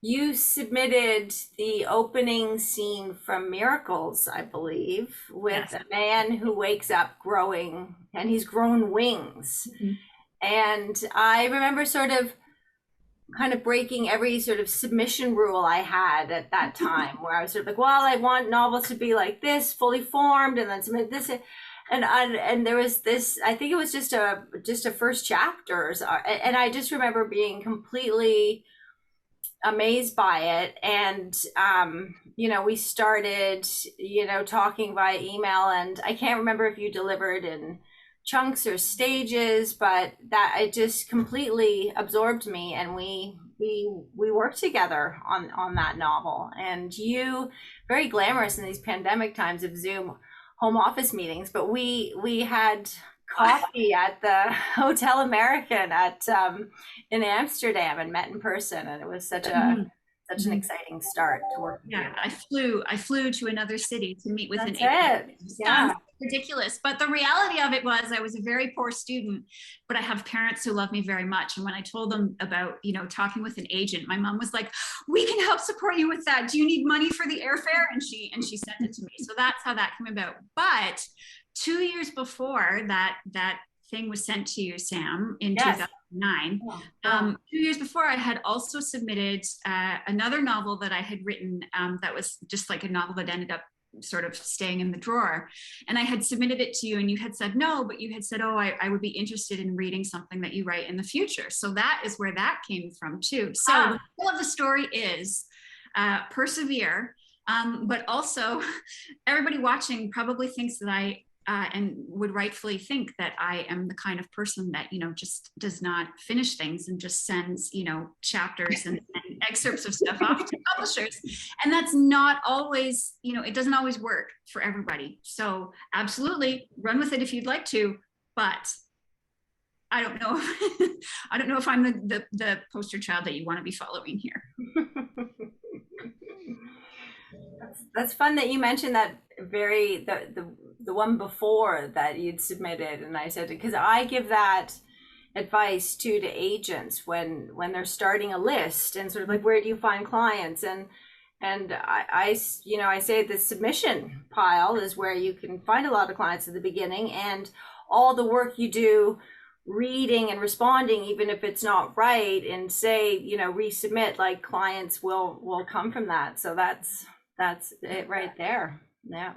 you submitted the opening scene from Miracles, I believe, with a man who wakes up growing, and he's grown wings. And I remember sort of kind of breaking every sort of submission rule I had at that time, where I was sort of like, well, I want novels to be like this, fully formed, and then submit this, and there was this, I think it was just a first chapter, and I just remember being completely amazed by it. And we started talking via email, and I can't remember if you delivered in chunks or stages, but that it just completely absorbed me, and we worked together on that novel. And you, very glamorous in these pandemic times of Zoom home office meetings, but we had coffee at the Hotel American in Amsterdam and met in person, and it was such an exciting start to work. Yeah, I flew to another city to meet with an agent. Yeah. Ridiculous, but the reality of it was I was a very poor student, but I have parents who love me very much. And when I told them about talking with an agent, my mom was like, "We can help support you with that. Do you need money for the airfare?" And she sent it to me. So that's how that came about. But 2 years before that thing was sent to you, Sam, in 2009. 2 years before, I had also submitted another novel that I had written that was just like a novel that ended up sort of staying in the drawer. And I had submitted it to you and you had said no, but you had said, oh, I would be interested in reading something that you write in the future. So that is where that came from too. So the whole of the story is persevere, but also everybody watching probably thinks that I and would rightfully think that I am the kind of person that, you know, just does not finish things and just sends, you know, chapters and excerpts of stuff off to publishers. And that's not always, you know, it doesn't always work for everybody. So absolutely run with it if you'd like to, but I don't know. I don't know if I'm the poster child that you want to be following here. That's fun that you mentioned that the one before that you'd submitted, and I said, because I give that advice to agents when they're starting a list and sort of like, where do you find clients? And I you know, I say the submission pile is where you can find a lot of clients at the beginning, and all the work you do reading and responding, even if it's not right, and say, you know, resubmit, like clients will come from that. So that's it right there. Yeah.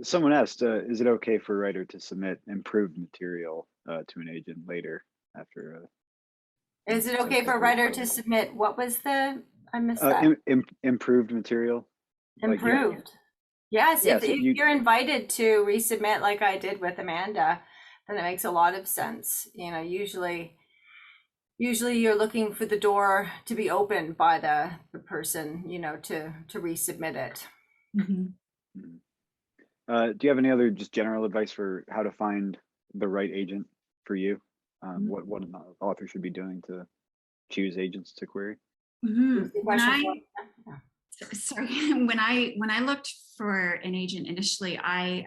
Someone asked, is it okay for a writer to submit improved material to an agent later after? Is it okay for a writer to submit, what was I missed that? Improved material. Improved. Like, yes, yeah, if so you're invited to resubmit like I did with Amanda, then it makes a lot of sense. You know, usually you're looking for the door to be opened by the person, you know, to resubmit it. Mm-hmm. Do you have any other just general advice for how to find the right agent for you? What an author should be doing to choose agents to query? Mm-hmm. Sorry. When I looked for an agent initially, I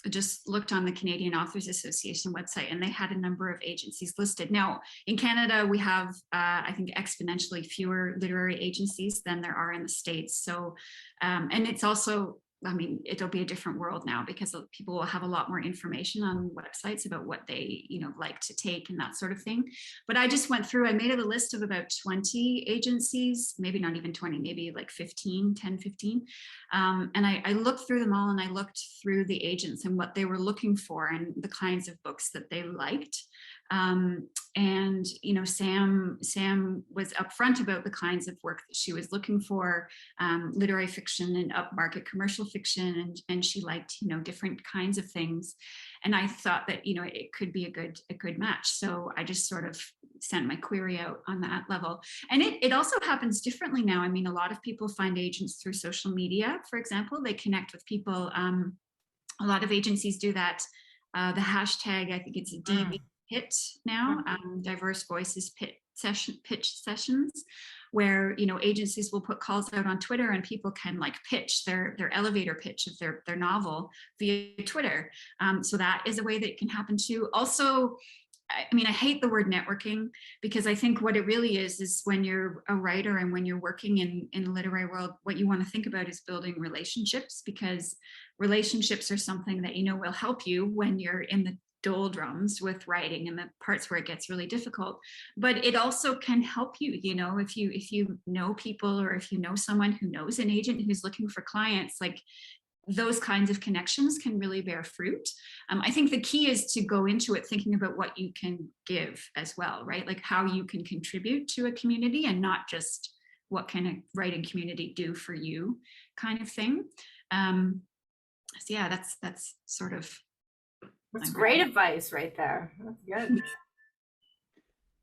just looked on the Canadian Authors Association website, and they had a number of agencies listed. Now in Canada, we have I think exponentially fewer literary agencies than there are in the States. So and it's also, I mean, it'll be a different world now because people will have a lot more information on websites about what they, you know, like to take and that sort of thing. But I just went through, I made a list of about 20 agencies, maybe not even 20, maybe like 10, 15. And I looked through them all, and I looked through the agents and what they were looking for and the kinds of books that they liked. And, you know, Sam was upfront about the kinds of work that she was looking for, literary fiction and upmarket commercial fiction. And she liked, you know, different kinds of things. And I thought that, you know, it could be a good match. So I just sort of sent my query out on that level. And it also happens differently now. I mean, a lot of people find agents through social media, for example. They connect with people. A lot of agencies do that. The hashtag, I think it's a DV Pit now, diverse voices pitch sessions, where, you know, agencies will put calls out on Twitter, and people can like pitch their elevator pitch of their novel via Twitter. So that is a way that it can happen too. Also, I mean, I hate the word networking, because I think what it really is when you're a writer and when you're working in the literary world, what you want to think about is building relationships, because relationships are something that, you know, will help you when you're in the doldrums with writing and the parts where it gets really difficult. But it also can help you, you know, if you know people, or if you know someone who knows an agent who's looking for clients, like those kinds of connections can really bear fruit. I think the key is to go into it thinking about what you can give as well, right? Like how you can contribute to a community, and not just what can a writing community do for you kind of thing. So yeah, that's sort of. That's great advice right there. That's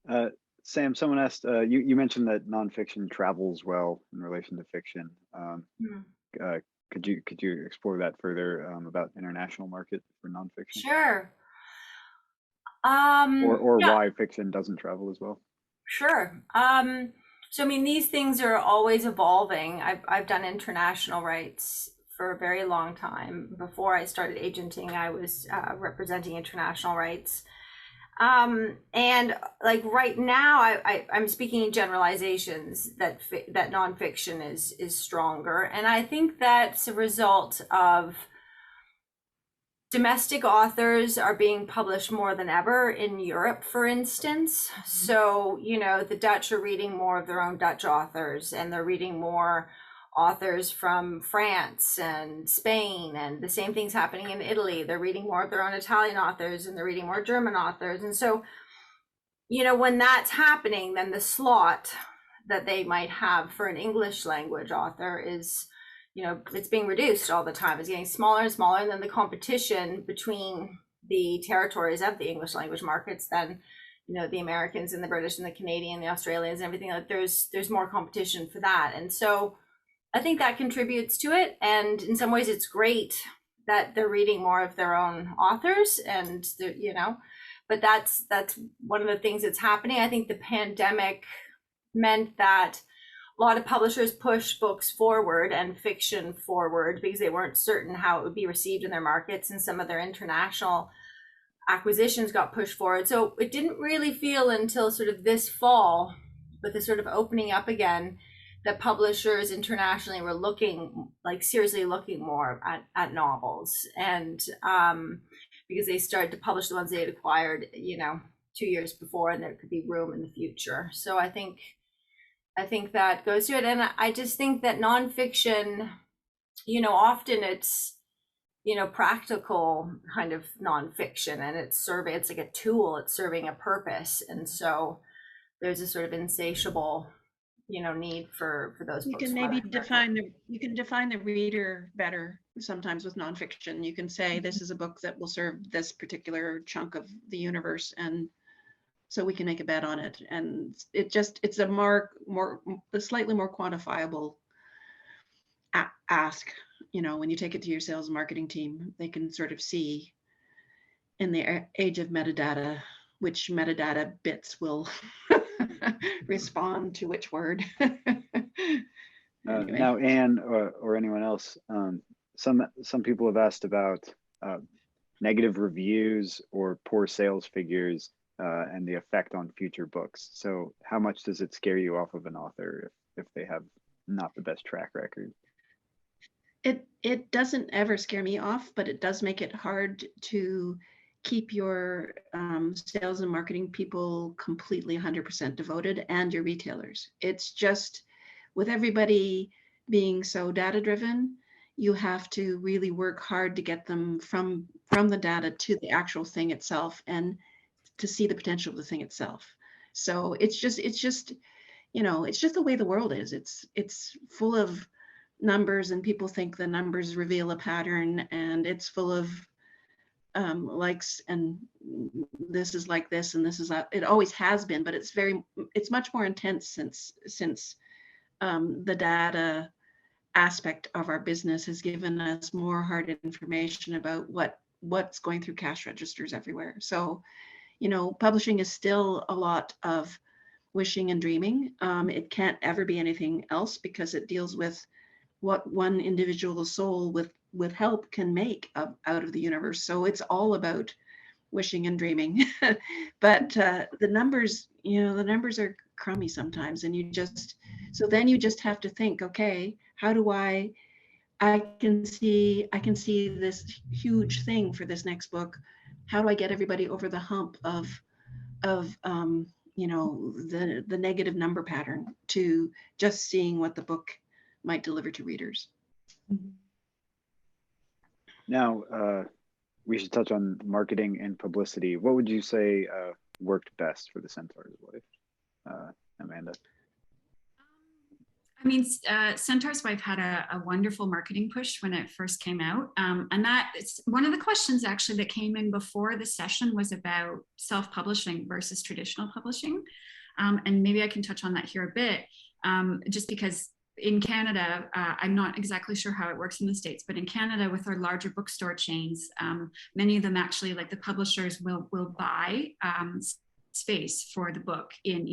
good. Sam, someone asked, you mentioned that nonfiction travels well in relation to fiction. Could you explore that further about international market for nonfiction? Sure. Or why fiction doesn't travel as well? Sure. So I mean, these things are always evolving. I've done international rights for a very long time. Before I started agenting, I was representing international rights. And like right now, I'm speaking in generalizations that nonfiction is stronger. And I think that's a result of domestic authors are being published more than ever in Europe, for instance. So, you know, the Dutch are reading more of their own Dutch authors, and they're reading more authors from France and Spain, and the same thing's happening in Italy. They're reading more of their own Italian authors, and they're reading more German authors. And so, when that's happening, then the slot that they might have for an English language author is, it's being reduced all the time. It's getting smaller and smaller. And then the competition between the territories of the English language markets, then, the Americans and the British and the Canadian, the Australians, and everything, like there's more competition for that. And so I think that contributes to it. And in some ways it's great that they're reading more of their own authors, and but that's one of the things that's happening. I think the pandemic meant that a lot of publishers pushed books forward and fiction forward because they weren't certain how it would be received in their markets, and some of their international acquisitions got pushed forward. So it didn't really feel until sort of this fall, with the sort of opening up again, that publishers internationally were seriously looking more at novels, and because they started to publish the ones they had acquired 2 years before, and there could be room in the future. So I think that goes to it. And I just think that nonfiction, often it's practical kind of nonfiction, and it's like a tool, it's serving a purpose. And so there's a sort of insatiable need for those You books. can maybe define the reader better sometimes with nonfiction. You can say this is a book that will serve this particular chunk of the universe, and so we can make a bet on it. And it's a slightly more quantifiable ask. When you take it to your sales and marketing team, they can sort of see, in the age of metadata, which metadata bits will respond to which word. Anyway. Now, Anne or anyone else, some people have asked about negative reviews or poor sales figures and the effect on future books. So how much does it scare you off of an author if they have not the best track record? It doesn't ever scare me off, but it does make it hard to keep your sales and marketing people completely 100% devoted, and your retailers. It's just, with everybody being so data driven, you have to really work hard to get them from the data to the actual thing itself, and to see the potential of the thing itself. So it's just the way the world is. It's full of numbers, and people think the numbers reveal a pattern, and it's full of likes, and this is like this and this is that. It always has been, but it's much more intense since the data aspect of our business has given us more hard information about what's going through cash registers everywhere. So publishing is still a lot of wishing and dreaming. It can't ever be anything else, because it deals with what one individual soul with help can make out of the universe. So it's all about wishing and dreaming. But the numbers are crummy sometimes, and you just have to think, okay, how do I can see this huge thing for this next book. How do I get everybody over the hump of the negative number pattern to just seeing what the book might deliver to readers? Now, we should touch on marketing and publicity. What would you say worked best for the Centaurs Wife, Amanda? I mean, Centaurs Wife had a wonderful marketing push when it first came out. And it's one of the questions actually that came in before the session was about self-publishing versus traditional publishing. And maybe I can touch on that here a bit, just because in Canada, I'm not exactly sure how it works in the States, but in Canada with our larger bookstore chains, many of them actually, like the publishers will buy space for the book in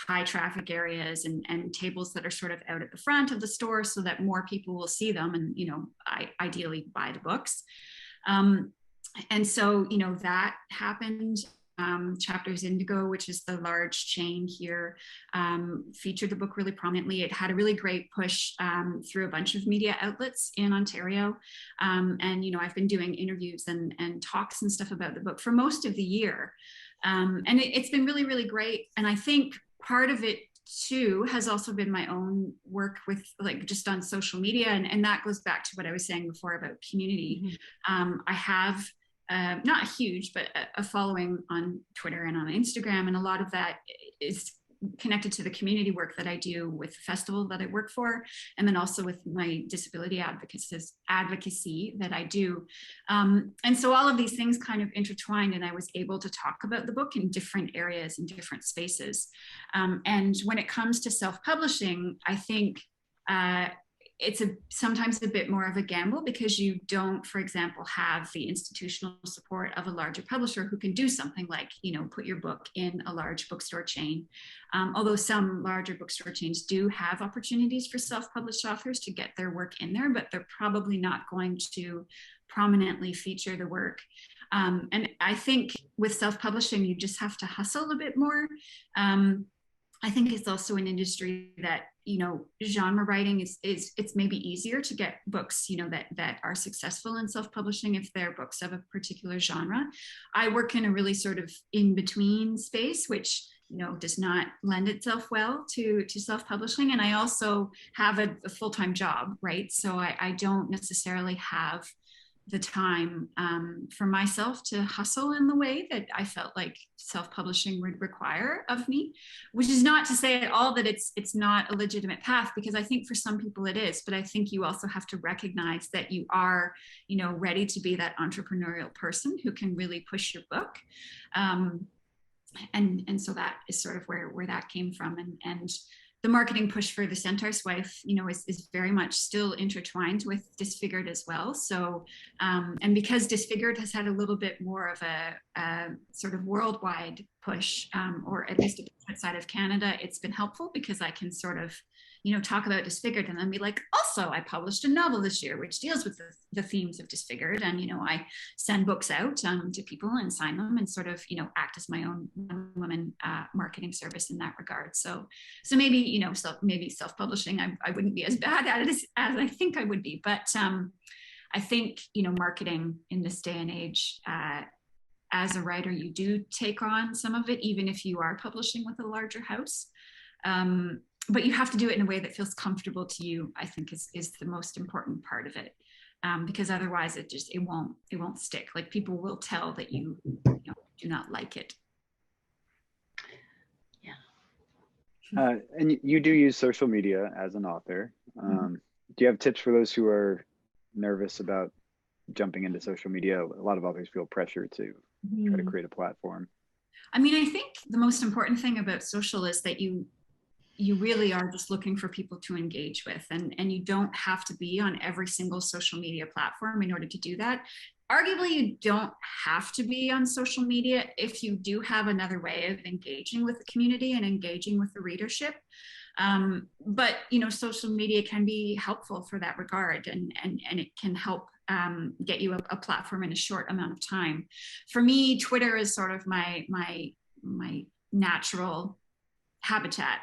high traffic areas and tables that are sort of out at the front of the store, so that more people will see them and ideally buy the books. And so that happened. Chapters Indigo, which is the large chain here, featured the book really prominently. It had a really great push through a bunch of media outlets in Ontario. And I've been doing interviews and talks and stuff about the book for most of the year. And it's been really, really great. And I think part of it two has also been my own work with like just on social media. And that goes back to what I was saying before about community. I have not huge, but a following on Twitter and on Instagram. And a lot of that is connected to the community work that I do with the festival that I work for, and then also with my disability advocacy that I do. And so all of these things kind of intertwined, and I was able to talk about the book in different areas, in different spaces. And when it comes to self-publishing, I think it's sometimes a bit more of a gamble because you don't, for example, have the institutional support of a larger publisher who can do something like, put your book in a large bookstore chain. Although some larger bookstore chains do have opportunities for self-published authors to get their work in there, but they're probably not going to prominently feature the work. And I think with self-publishing, you just have to hustle a bit more. I think it's also an industry that, genre writing it's maybe easier to get books, that are successful in self-publishing if they're books of a particular genre. I work in a really sort of in-between space, which, does not lend itself well to self-publishing. And I also have a full-time job, right? So I don't necessarily have the time for myself to hustle in the way that I felt like self-publishing would require of me, which is not to say at all that it's not a legitimate path, because I think for some people it is, but I think you also have to recognize that you are, ready to be that entrepreneurial person who can really push your book. And so that is sort of where that came from. And the marketing push for the Centaurs Wife, is very much still intertwined with Disfigured as well. So, and because Disfigured has had a little bit more of a sort of worldwide push, or at least outside of Canada, it's been helpful because I can sort of, talk about Disfigured and then be like, also, I published a novel this year, which deals with the themes of Disfigured. And, I send books out to people and sign them and sort of, act as my own woman marketing service in that regard. So maybe, maybe self-publishing, I wouldn't be as bad at it as I think I would be. But I think, marketing in this day and age, as a writer, you do take on some of it, even if you are publishing with a larger house. But you have to do it in a way that feels comfortable to you, I think is the most important part of it. Because otherwise it won't stick. Like people will tell that you do not like it. Yeah. And you do use social media as an author. Do you have tips for those who are nervous about jumping into social media? A lot of authors feel pressure to try to create a platform. I mean, I think the most important thing about social is that you really are just looking for people to engage with, and you don't have to be on every single social media platform in order to do that. Arguably, you don't have to be on social media if you do have another way of engaging with the community and engaging with the readership. But social media can be helpful for that regard, and it can help get you a platform in a short amount of time. For me, Twitter is sort of my natural habitat.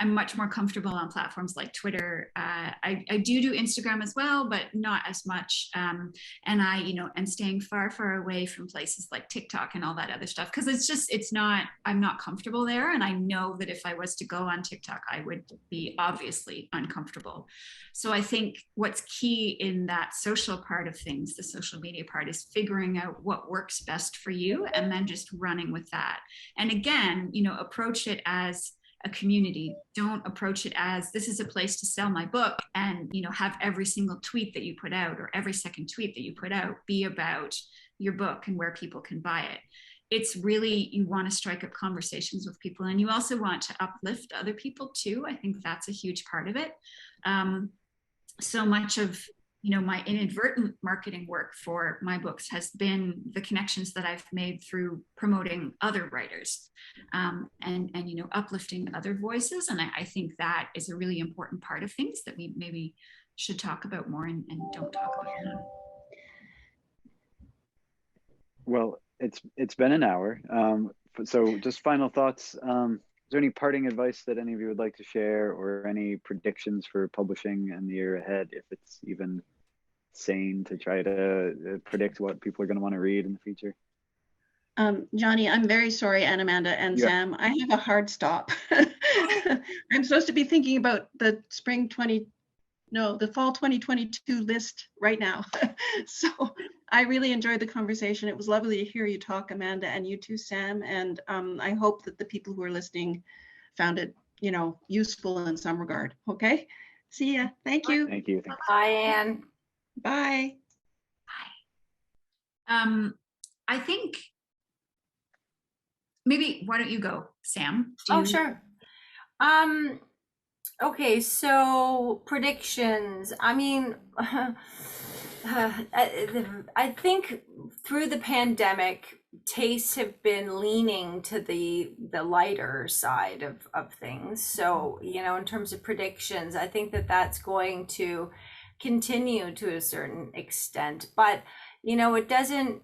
I'm much more comfortable on platforms like Twitter. I do Instagram as well, but not as much. And I, am staying far away from places like TikTok and all that other stuff, because I'm not comfortable there. And I know that if I was to go on TikTok, I would be obviously uncomfortable. So I think what's key in that social part of things, the social media part, is figuring out what works best for you and then just running with that. And again, approach it as a community. Don't approach it as this is a place to sell my book and have every single tweet that you put out or every second tweet that you put out be about your book and where people can buy it. It's really, you want to strike up conversations with people, and you also want to uplift other people too. I think that's a huge part of it. So much of my inadvertent marketing work for my books has been the connections that I've made through promoting other writers, and uplifting other voices. And I think that is a really important part of things that we maybe should talk about more and don't talk about now. Well, it's been an hour. So just final thoughts. Is there any parting advice that any of you would like to share, or any predictions for publishing in the year ahead, if it's even sane to try to predict what people are going to want to read in the future? Johnny, I'm very sorry, and Amanda and Yeah. Sam. I have a hard stop. I'm supposed to be thinking about the fall 2022 list right now. So I really enjoyed the conversation. It was lovely to hear you talk, Amanda, and you too, Sam. And I hope that the people who are listening found it, useful in some regard. Okay. See ya. Thank you. Thank you. Bye, Anne. Bye. I think maybe why don't you go, Sam? Oh, sure. Okay, so predictions. I mean, I think through the pandemic, tastes have been leaning to the lighter side of things. So, in terms of predictions, I think that that's going to continue to a certain extent. But, it doesn't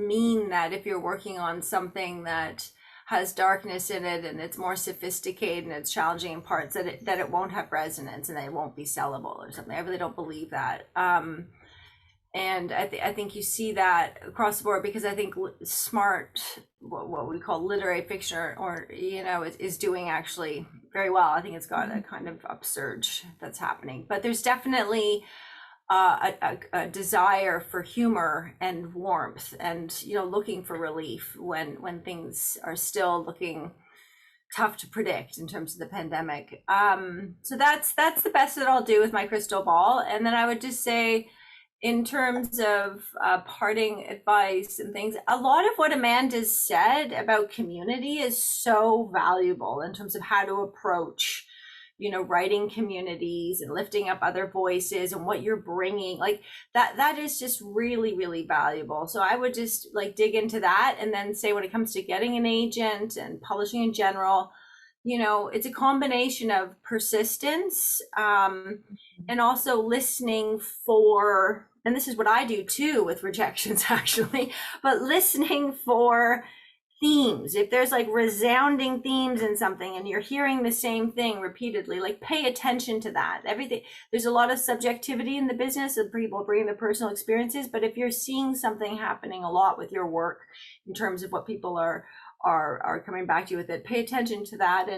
mean that if you're working on something that has darkness in it and it's more sophisticated and it's challenging in parts that it won't have resonance and that it won't be sellable or something. I really don't believe that. And I think you see that across the board, because I think smart, what we call literary fiction or is doing actually very well. I think it's got a kind of upsurge that's happening, but there's definitely a desire for humor and warmth and looking for relief when things are still looking tough to predict in terms of the pandemic. So that's the best that I'll do with my crystal ball. And then I would just say, in terms of parting advice and things, a lot of what Amanda's said about community is so valuable in terms of how to approach writing communities and lifting up other voices and what you're bringing, like that is just really, really valuable. So I would just dig into that, and then say, when it comes to getting an agent and publishing in general, it's a combination of persistence and also listening for, and this is what I do too with rejections actually, but listening for themes. If there's resounding themes in something and you're hearing the same thing repeatedly, pay attention to that. Everything, there's a lot of subjectivity in the business of people bringing their personal experiences, but if you're seeing something happening a lot with your work in terms of what people are coming back to you with it, pay attention to that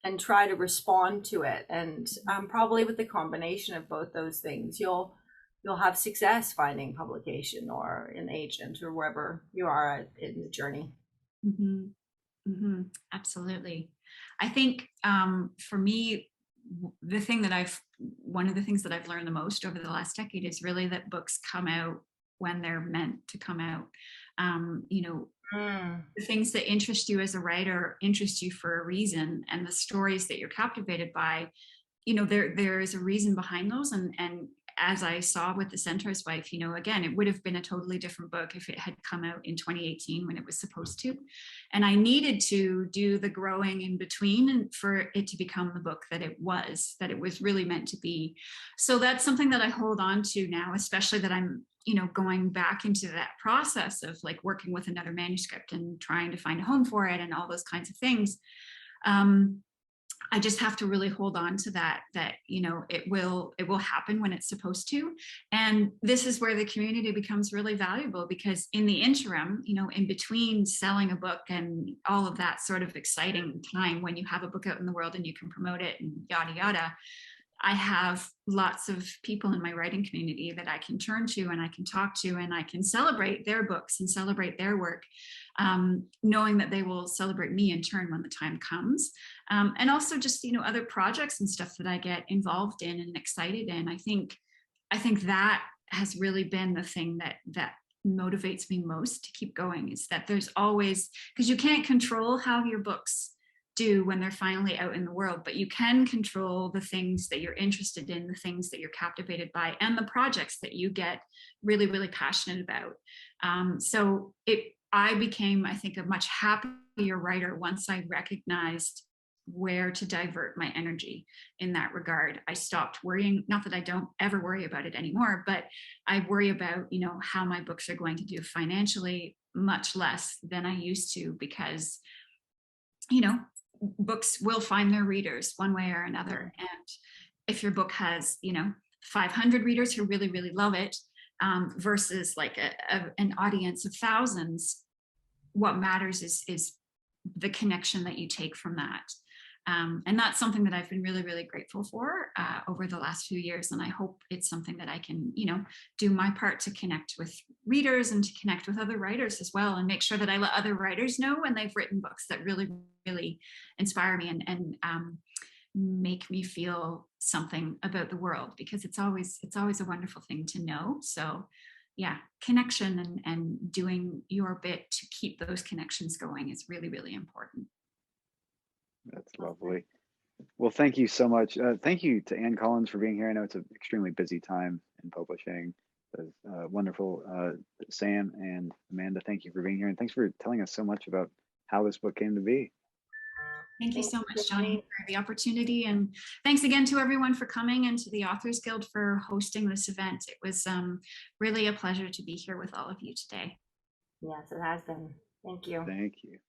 and try to respond to it. And probably with the combination of both those things, you'll have success finding publication or an agent or wherever you are in the journey. Mm-hmm. Mm-hmm. Absolutely. I think for me, one of the things that I've learned the most over the last decade is really that books come out when they're meant to come out. The things that interest you as a writer interest you for a reason, and the stories that you're captivated by, there is a reason behind those. And as I saw with the Centaurs Wife, again, it would have been a totally different book if it had come out in 2018 when it was supposed to. And I needed to do the growing in between and for it to become the book that it was really meant to be. So that's something that I hold on to now, especially that I'm, going back into that process of working with another manuscript and trying to find a home for it and all those kinds of things. I just have to really hold on to that it will happen when it's supposed to. And this is where the community becomes really valuable, because in the interim, in between selling a book and all of that sort of exciting time when you have a book out in the world and you can promote it and yada, yada, I have lots of people in my writing community that I can turn to and I can talk to, and I can celebrate their books and celebrate their work, knowing that they will celebrate me in turn when the time comes. And also just, other projects and stuff that I get involved in and excited in. I think that has really been the thing that motivates me most to keep going, is that there's always, because you can't control how your books do when they're finally out in the world, but you can control the things that you're interested in, the things that you're captivated by, and the projects that you get really, really passionate about. So I became, I think, a much happier writer once I recognized where to divert my energy in that regard. I stopped worrying, not that I don't ever worry about it anymore, but I worry about, how my books are going to do financially much less than I used to, because, books will find their readers one way or another. And if your book has, 500 readers who really, really love it, versus like an audience of thousands. What matters is the connection that you take from that. And that's something that I've been really, really grateful for over the last few years. And I hope it's something that I can, do my part to connect with readers and to connect with other writers as well, and make sure that I let other writers know when they've written books that really, really inspire me and make me feel something about the world, because it's always a wonderful thing to know. So yeah, connection and doing your bit to keep those connections going is really, really important. That's lovely. Well, thank you so much. Thank you to Anne Collins for being here. I know it's an extremely busy time in publishing. Wonderful. Sam and Amanda, thank you for being here. And thanks for telling us so much about how this book came to be. Thank you so much, Johnny, for the opportunity. And thanks again to everyone for coming, and to the Authors Guild for hosting this event. It was really a pleasure to be here with all of you today. Yes, it has been. Thank you. Thank you.